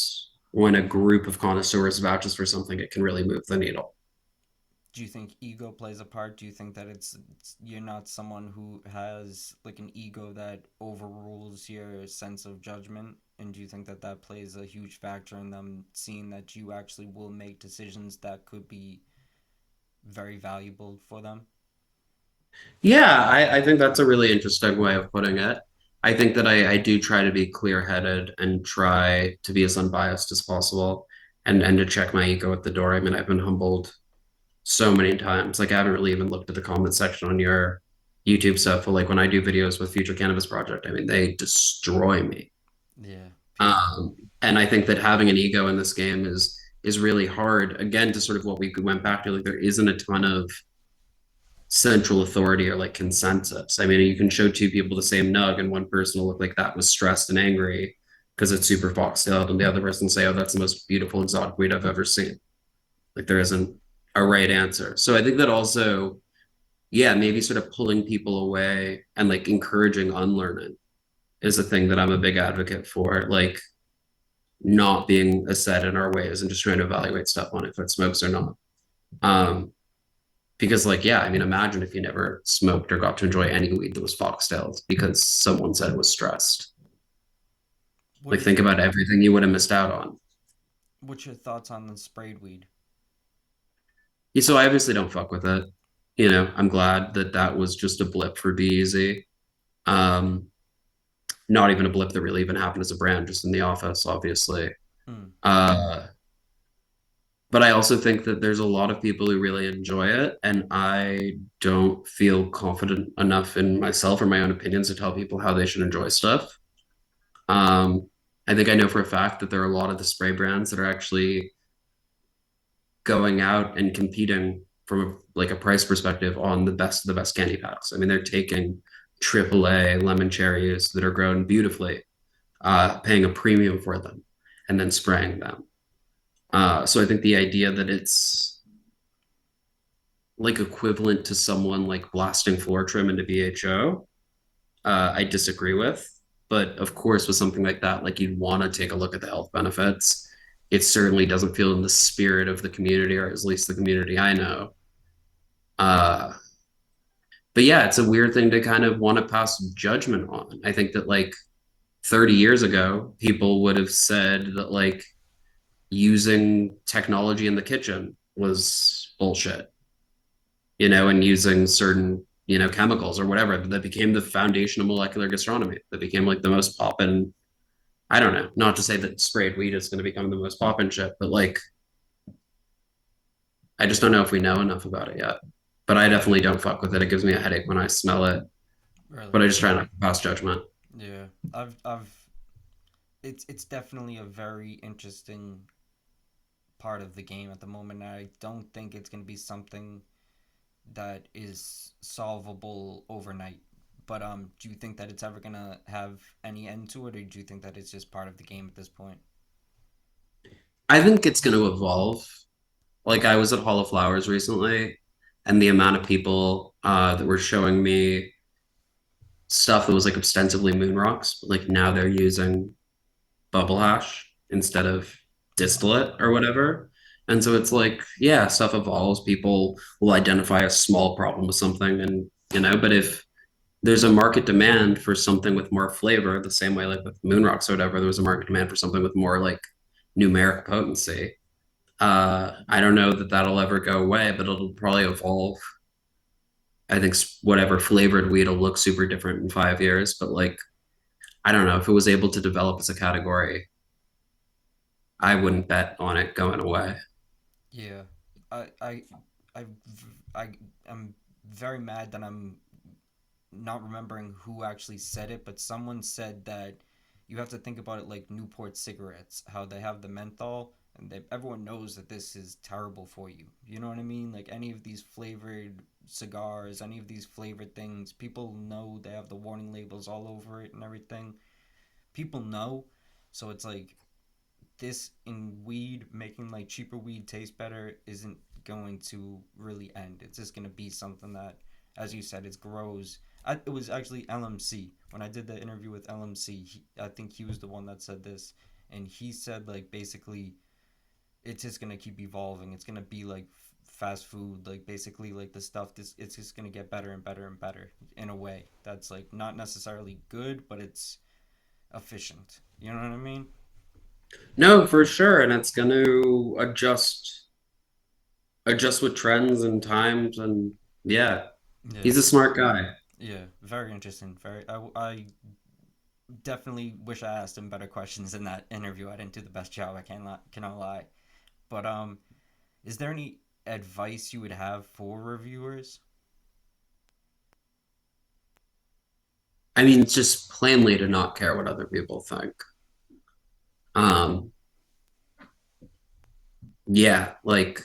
when a group of connoisseurs vouches for something, it can really move the needle. Do you think ego plays a part? Do you think that you're not someone who has like an ego that overrules your sense of judgment? And do you think that that plays a huge factor in them seeing that you actually will make decisions that could be very valuable for them? Yeah, I think that's a really interesting way of putting it. I think that I do try to be clear-headed and try to be as unbiased as possible and to check my ego at the door. I mean, I've been humbled so many times. Like I haven't really even looked at the comment section on your YouTube stuff, but like when I do videos with Future Cannabis Project, I mean, they destroy me. Yeah, people. And I think that having an ego in this game is really hard. Again, to sort of what we went back to, like there isn't a ton of central authority or like consensus. I mean, you can show two people the same nug, and one person will look like that was stressed and angry because it's super foxtailed, and the other person say, "Oh, that's the most beautiful exotic weed I've ever seen." Like there isn't a right answer. So I think that also, yeah, maybe sort of pulling people away and like encouraging unlearning is a thing that I'm a big advocate for. Like not being a set in our ways and just trying to evaluate stuff on if it smokes or not. Um, Because, like, yeah, I mean, imagine if you never smoked or got to enjoy any weed that was foxtailed because someone said it was stressed. What Like, is think your about everything you would have missed out on. what's your thoughts on the sprayed weed? Yeah, so I obviously don't fuck with it. You know, I'm glad that that was just a blip for Be Easy. Um, Not even a blip that really even happened as a brand, just in the office, obviously. Mm. Uh, but I also think that there's a lot of people who really enjoy it, and I don't feel confident enough in myself or my own opinions to tell people how they should enjoy stuff. Um, I think I know for a fact that there are a lot of the spray brands that are actually going out and competing from like a price perspective on the best of the best candy packs. I mean, they're taking AAA lemon cherries that are grown beautifully, paying a premium for them, and then spraying them. So I think the idea that it's like equivalent to someone like blasting floor trim into BHO, I disagree with. But of course, with something like that, like you'd want to take a look at the health benefits. It certainly doesn't feel in the spirit of the community, or at least the community I know. Uh, but yeah, it's a weird thing to kind of want to pass judgment on. I think that like 30 years ago, people would have said that like using technology in the kitchen was bullshit, and using certain, chemicals or whatever that became the foundation of molecular gastronomy, that became like the most poppin'. I don't know, not to say that sprayed weed is going to become the most poppin' shit, but like, I just don't know if we know enough about it yet. But I definitely don't fuck with it. It gives me a headache when I smell it, but Really? I just try not to pass judgment. Yeah. I've it's definitely a very interesting part of the game at the moment. I don't think it's going to be something that is solvable overnight. But do you think that it's ever going to have any end to it, or do you think that it's just part of the game at this point? I think it's going to evolve. Like I was at Hall of Flowers recently, and the amount of people that were showing me stuff that was like ostensibly moon rocks, but like now they're using bubble hash instead of distillate or whatever. And so it's like, yeah, stuff evolves. People will identify a small problem with something, and but if there's a market demand for something with more flavor, the same way like with moon rocks or whatever, there was a market demand for something with more like numeric potency. I don't know that that'll ever go away, but it'll probably evolve. I think whatever flavored weed will look super different in 5 years, but like I don't know if it was able to develop as a category, I wouldn't bet on it going away. Yeah, I I I I am very mad that I'm not remembering who actually said it, but someone said that you have to think about it like Newport cigarettes, how they have the menthol, and everyone knows that this is terrible for you. You know what I mean? Like any of these flavored cigars, any of these flavored things, people know they have the warning labels all over it and everything. People know, so it's like this in weed making like cheaper weed taste better isn't going to really end. It's just going to be something that, as you said, it grows. It was actually LMC when I did the interview with LMC. I think he was the one that said this, and he said like basically it's just gonna keep evolving. It's gonna be like fast food, like basically like the stuff. This it's just gonna get better and better and better in a way that's like not necessarily good, but it's efficient. You know what I mean? No, for sure, and it's going to adjust with trends and times, and yeah, Yeah. he's a smart guy. Yeah, very interesting. I definitely wish I asked him better questions in that interview. I didn't do the best job. I cannot lie. But is there any advice you would have for reviewers? I mean, just plainly to not care what other people think. Um, yeah, like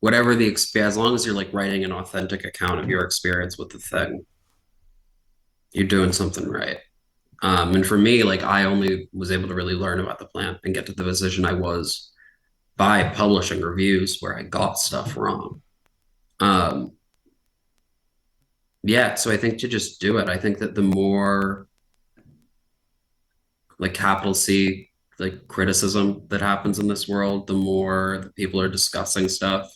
whatever the experience, as long as you're like writing an authentic account of your experience with the thing, you're doing something right. And for me, like I only was able to really learn about the plant and get to the position I was by publishing reviews where I got stuff wrong. Um, yeah, so I think to just do it. I think that the more like capital C like criticism that happens in this world, the more people are discussing stuff,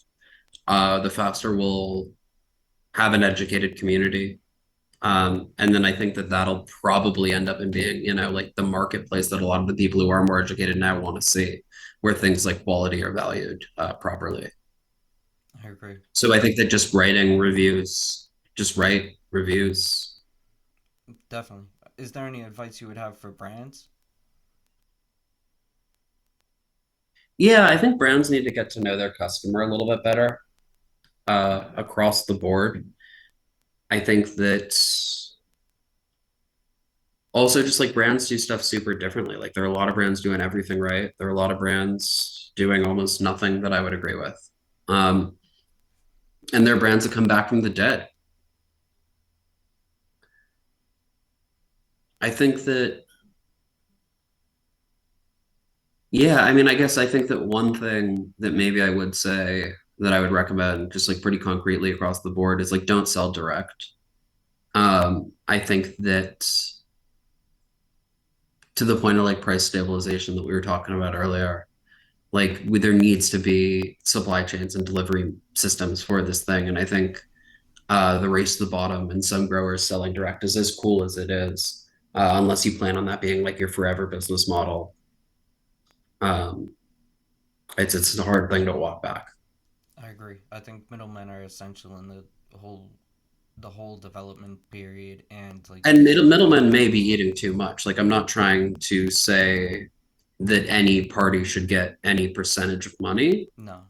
the faster we'll have an educated community. And then I think that that'll probably end up in being, like the marketplace that a lot of the people who are more educated now want to see, where things like quality are valued properly. I agree. So I think that just write reviews. Definitely. Is there any advice you would have for brands? Yeah, I think brands need to get to know their customer a little bit better across the board. I think that also just like brands do stuff super differently. Like there are a lot of brands doing everything right. There are a lot of brands doing almost nothing that I would agree with. Um, and there are brands that come back from the dead. I think that, yeah, I mean, I guess I think that one thing that maybe I would say that I would recommend just like pretty concretely across the board is like don't sell direct. I think that to the point of like price stabilization that we were talking about earlier, like there needs to be supply chains and delivery systems for this thing. And I think the race to the bottom and some growers selling direct is as cool as it is, unless you plan on that being like your forever business model. Um, it's a hard thing to walk back. I agree. I think middlemen are essential in whole the whole development period and like And middlemen may be eating too much. Like I'm not trying to say that any party should get any percentage of money, no.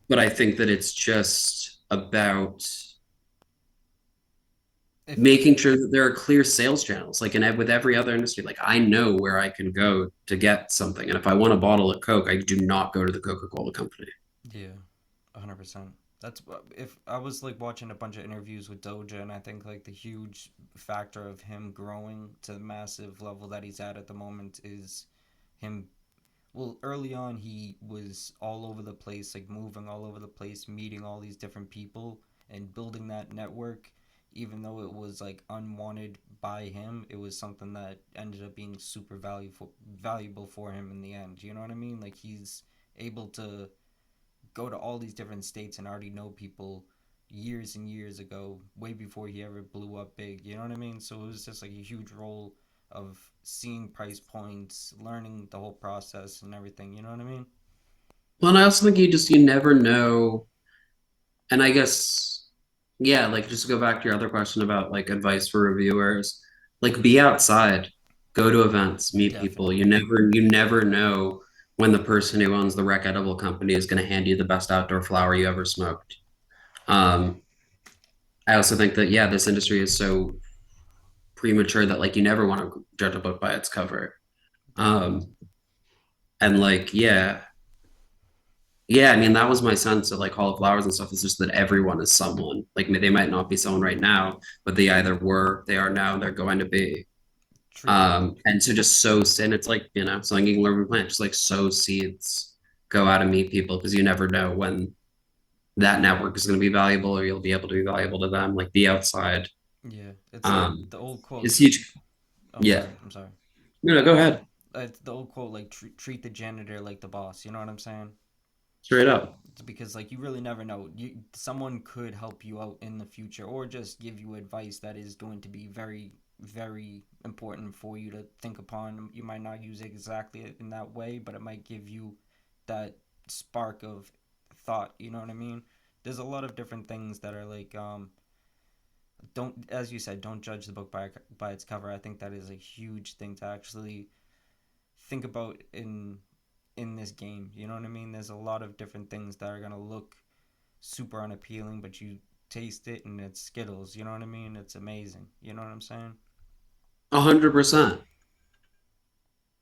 but I think that it's just about If making sure that there are clear sales channels. Like with every other industry, like I know where I can go to get something, and if I want a bottle of Coke, I do not go to the Coca-Cola company. Yeah, 100%. If I was like watching a bunch of interviews with Doja, and I think like the huge factor of him growing to the massive level that he's at the moment is him well, early on he was all over the place, like moving all over the place, meeting all these different people and building that network. Even though it was like unwanted by him, it was something that ended up being super valuable for him in the end. You know what I mean? Like he's able to go to all these different states and already know people years and years ago, way before he ever blew up big. You know what I mean? So it was just like a huge role of seeing price points, learning the whole process and everything. You know what I mean? Well, and I also think you never know. And I guess, yeah, like just to go back to your other question about like advice for reviewers, like be outside, go to events, meet people. Definitely. You never know when the person who owns the rec edible company is going to hand you the best outdoor flower you ever smoked. Um, I also think that yeah, this industry is so premature that like you never want to judge a book by its cover. Definitely. Um, and like yeah, I mean that was my sense of like Hall of Flowers and stuff. Is just that everyone is someone. Like they might not be someone right now, but they either were, they are now, they're going to be. True. And so just sow, and it's like something you can learn from plant. Just like sow seeds, go out and meet people because you never know when that network is going to be valuable or you'll be able to be valuable to them. Like be outside. Yeah. It's like Um, the old quote. it's huge. I'm Yeah. sorry. I'm sorry. No, no, go ahead. It's the old quote like treat the janitor like the boss. You know what I'm saying? Straight up. It's because like you really never know. Someone could help you out in the future or just give you advice that is going to be very important for you to think upon. You might not use it exactly in that way, but it might give you that spark of thought. You know what I mean? There's a lot of different things that are like don't, as you said, don't judge the book by its cover. I think that is a huge thing to actually think about in this game. You know what I mean? There's a lot of different things that are gonna look super unappealing, but you taste it and it's Skittles. You know what I mean? It's amazing. You know what I'm saying? 100%.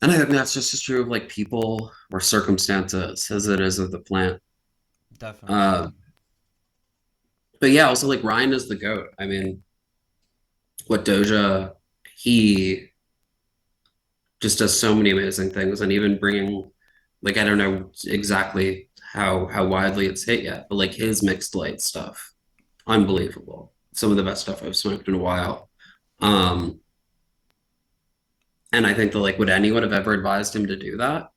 And I think that's just as true of like people or circumstances as it is of the plant. Definitely. Uh, but yeah, also like Ryan is the goat. I mean, what Doja, he just does so many amazing things, and even bringing like I don't know exactly how widely it's hit yet, but like his mixed light stuff, unbelievable. Some of the best stuff I've smoked in a while. Um, and I think that like would anyone have ever advised him to do that?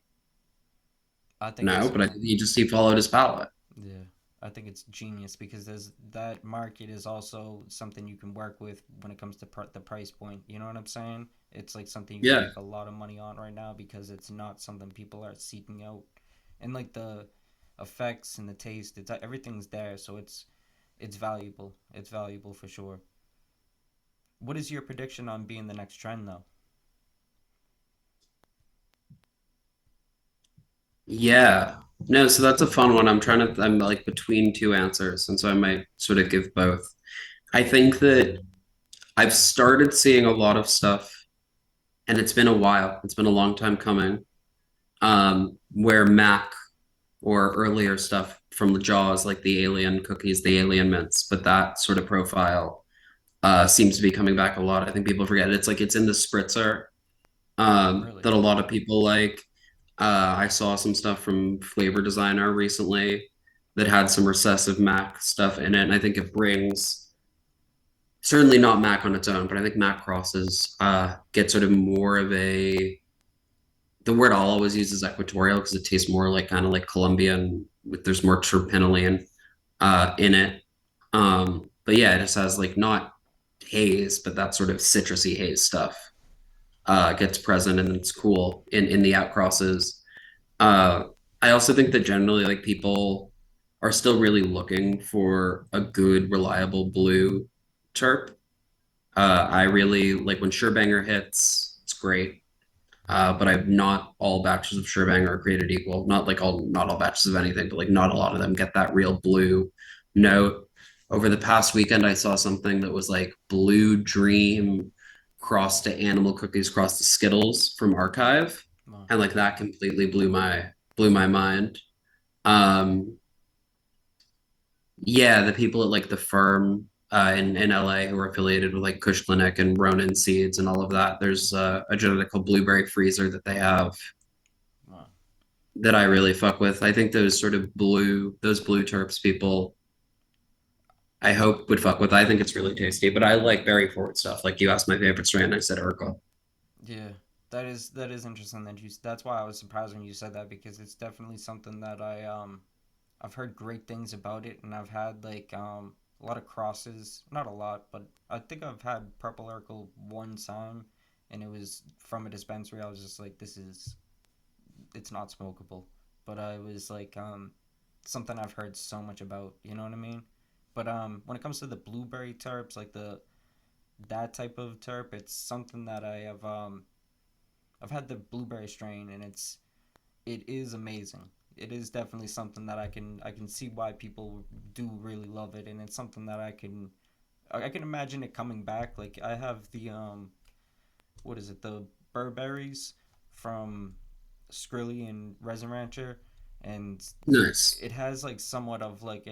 I think No, it's but I think he followed his palate. yeah. I think it's genius because there's that market is also something you can work with when it comes to the price point. You know what I'm saying? It's like something you can Yeah, make a lot of money on right now because it's not something people are seeking out, and like the effects and the taste, it's everything's there, so it's valuable. It's valuable for sure. What is your prediction on being the next trend though? yeah. No, so that's a fun one. I'm like between two answers, and so I might sort of give both. I think that I've started seeing a lot of stuff, and it's been a while. It's been a long time coming. Where Mac or earlier stuff from the Jaws, like the alien cookies, the alien mints, but that sort of profile seems to be coming back a lot. I think people forget it. It's like it's in the spritzer Really? that a lot of people like. I saw some stuff from Flavor Designer recently that had some recessive Mac stuff in it, and I think it brings certainly not Mac on its own, but I think Mac crosses get sort of more of a the word I'll always use is equatorial because it tastes more like kind of like Colombian. There's more terpinolene in it. But yeah, it just has like not haze, but that sort of citrusy haze stuff gets present and it's cool in the outcrosses. Uh, I also think that generally like people are still really looking for a good, reliable blue terp. I really like when Sherbanger hits, it's great. But I've not all batches of Sherbang are created equal. Not all batches of anything, but like not a lot of them get that real blue note. Over the past weekend, I saw something that was like Blue Dream crossed to Animal Cookies crossed to Skittles from Archive, Wow. and like that completely blew my mind. Um, yeah, the people at like the firm in LA who are affiliated with like Kush Clinic and Ronin Seeds and all of that. There's a genetic called Blueberry Freezer that they have. Wow. that I really fuck with. I think those blue terps people, I hope would fuck with. I think it's really tasty, but I like berry forward stuff. Like you asked my favorite strain, I said Urkel. Yeah, that is interesting that you. That's why I was surprised when you said that because it's definitely something that I've heard great things about it, and I've had like a lot of crosses. Not a lot, but I think I've had purple Urkel one time, and it was from a dispensary. I was just like, this is it's not smokable, but I was like something I've heard so much about. You know what I mean? But when it comes to the blueberry terps, like the that type of terp, it's something that I've had the blueberry strain, and it is amazing. It is definitely something that I can see why people do really love it, and it's something that I can imagine it coming back. Like I have the what is it, the Burberries from Skrilly and Resin Rancher, and Nice. it has like somewhat of like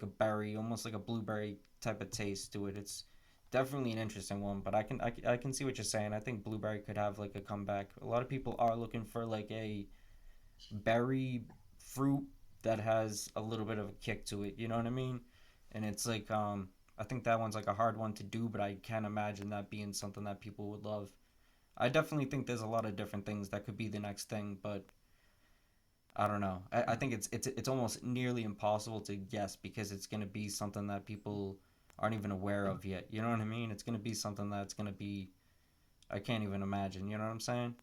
a berry, almost like a blueberry type of taste to it. It's definitely an interesting one, but I can see what you're saying. I think blueberry could have like a comeback. A lot of people are looking for like a berry fruit that has a little bit of a kick to it. You know what I mean? And it's like I think that one's like a hard one to do, but I can't imagine that being something that people would love. I definitely think there's a lot of different things that could be the next thing, but I don't know. I think it's almost nearly impossible to guess because it's gonna be something that people aren't even aware of yet. You know what I mean? It's gonna be something that's gonna be I can't even imagine. You know what I'm saying?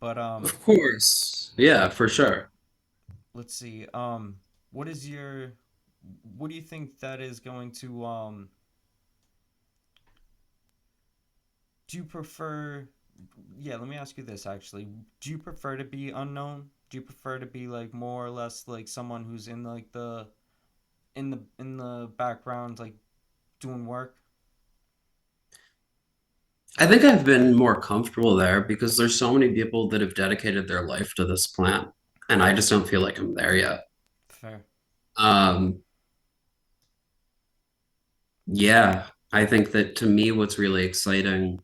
But Of course. Yeah, for sure. let's see. What is your what do you think that is going to do you prefer yeah, let me ask you this actually. Do you prefer to be unknown? Do you prefer to be like more or less like someone who's in like the background like doing work? I think I've been more comfortable there because there's so many people that have dedicated their life to this plant, and I just don't feel like I'm there yet. Fair. Um, yeah, I think that to me, what's really exciting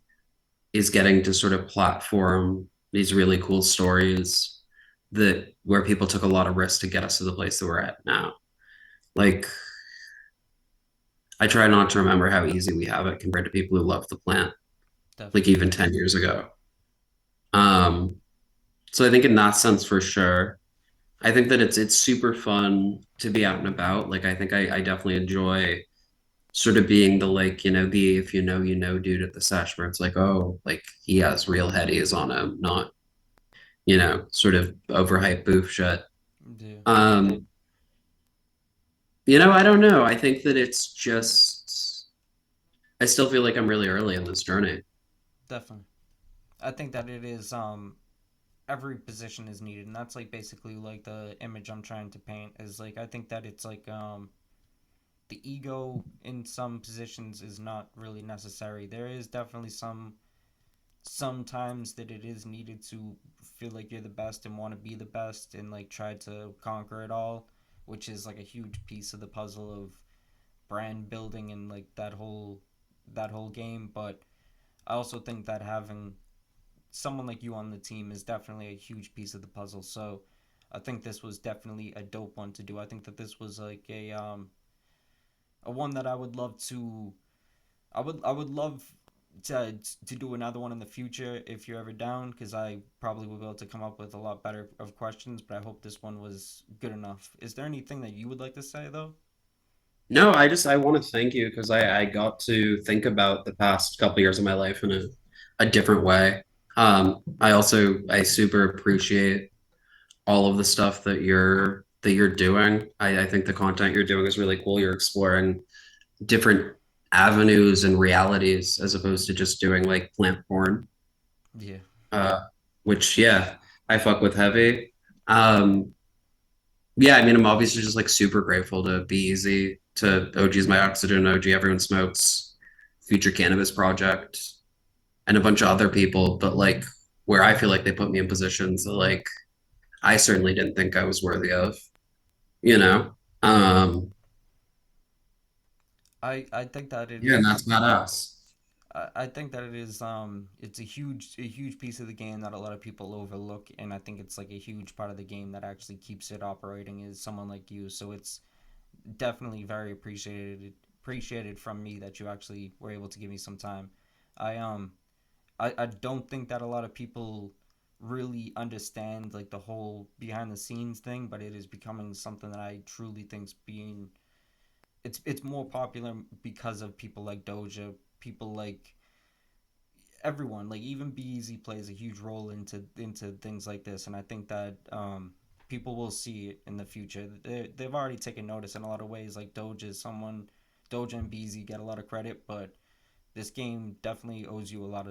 is getting to sort of platform these really cool stories that where people took a lot of risks to get us to the place that we're at now. Like, I try not to remember how easy we have it compared to people who love the plant, like Definitely. even 10 years ago. Um, so I think in that sense, for sure. I think that it's super fun to be out and about. Like I definitely enjoy sort of being the like, the if you know, you know dude at the sesh where it's like, oh, like he has real headies on him, not, sort of overhyped boof shit. Yeah. Um, I don't know. I think that it's just I still feel like I'm really early in this journey. Definitely. I think that it is every position is needed, and that's like basically like the image I'm trying to paint is like I think that it's like the ego in some positions is not really necessary. There is definitely sometimes that it is needed to feel like you're the best and want to be the best and like try to conquer it all, which is like a huge piece of the puzzle of brand building and like that whole game. But I also think that having someone like you on the team is definitely a huge piece of the puzzle. So I think this was definitely a dope one to do. I think that this was like a one that I would love to I would love to do another one in the future if you're ever down because I probably will be able to come up with a lot better of questions, but I hope this one was good enough. Is there anything that you would like to say though? No, I want to thank you because I got to think about the past couple years of my life in a different way. I super appreciate all of the stuff that you're doing. I think the content you're doing is really cool. You're exploring different avenues and realities as opposed to just doing like plant porn. Yeah, Uh, which yeah, I fuck with heavy. Um, yeah, I mean, I'm obviously just like super grateful to Be Easy, to OG's My Oxygen, OG Everyone Smokes, Future Cannabis Project, and a bunch of other people. But like, where I feel like they put me in positions that like I certainly didn't think I was worthy of, you know? Um, I think that it yeah, and is. that's badass. I think that it's a huge piece of the game that a lot of people overlook, and I think it's like a huge part of the game that actually keeps it operating is someone like you. So it's definitely very appreciated from me that you actually were able to give me some time. I I don't think that a lot of people really understand like the whole behind the scenes thing, but it is becoming something that I truly think's being it's more popular because of people like Doja, people like everyone, like even Beezy plays a huge role into things like this, and I think that people will see it in the future. They've already taken notice in a lot of ways. Like Doja and Beezy get a lot of credit, but this game definitely owes you a lot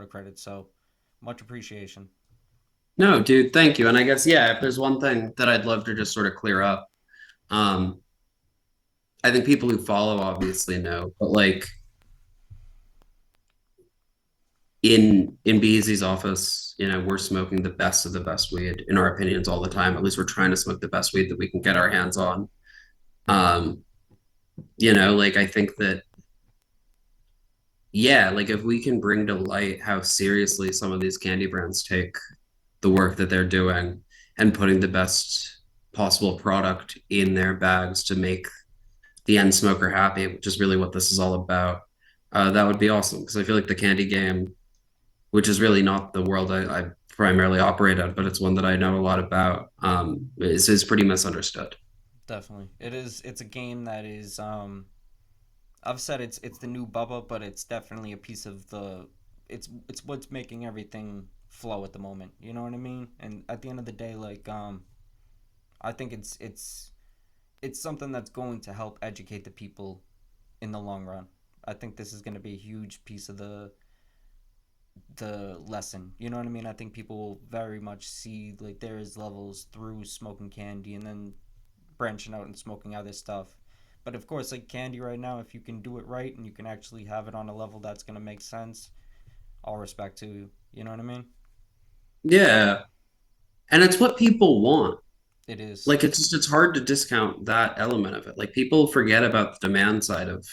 of credit. So much appreciation. No, dude, thank you. And I guess, yeah, if there's one thing that I'd love to just sort of clear up, um, I think people who follow obviously know, but like in BZ's office, we're smoking the best of the best weed in our opinions all the time. At least we're trying to smoke the best weed that we can get our hands on. Um, like I think that, yeah, like if we can bring to light how seriously some of these candy brands take the work that they're doing and putting the best possible product in their bags to make the end smoker happy, which is really what this is all about. That would be awesome because I feel like the candy game, which is really not the world I primarily operate at, but it's one that I know a lot about, is pretty misunderstood. Definitely, it is. It's a game that is. I've said it's the new Bubba, but it's definitely a piece of the. It's what's making everything flow at the moment. You know what I mean? And at the end of the day, like I think it's something that's going to help educate the people in the long run. I think this is going to be a huge piece of the lesson. You know what I mean? I think people will very much see like there is levels through smoking candy and then branching out and smoking other stuff. But of course, like candy right now, if you can do it right and you can actually have it on a level that's gonna make sense, all respect to you. You know what I mean? Yeah, and it's what people want. It is Like it's hard to discount that element of it. Like people forget about the demand side of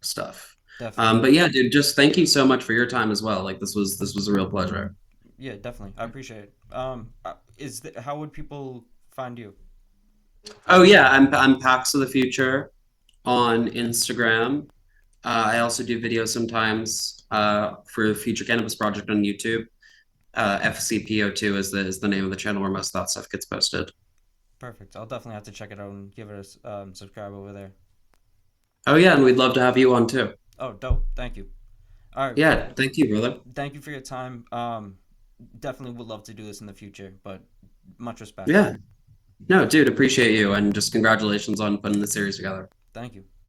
stuff. definitely. But yeah, dude, just thank you so much for your time as well. Like this was a real pleasure. Yeah, definitely. I appreciate it. How would people find you? Oh yeah, I'm Packs of the Future on Instagram. I also do videos sometimes for the Future Cannabis Project on YouTube. FCPO2 is the name of the channel where most of that stuff gets posted. Perfect. I'll definitely have to check it out and give it a subscribe over there. Oh yeah, and we'd love to have you on too. Oh, dope. Thank you. All right. Well, Yeah, thank you, brother. thank you for your time. Definitely would love to do this in the future, but much respect. Yeah. No, dude, appreciate you and just congratulations on putting the series together. Thank you.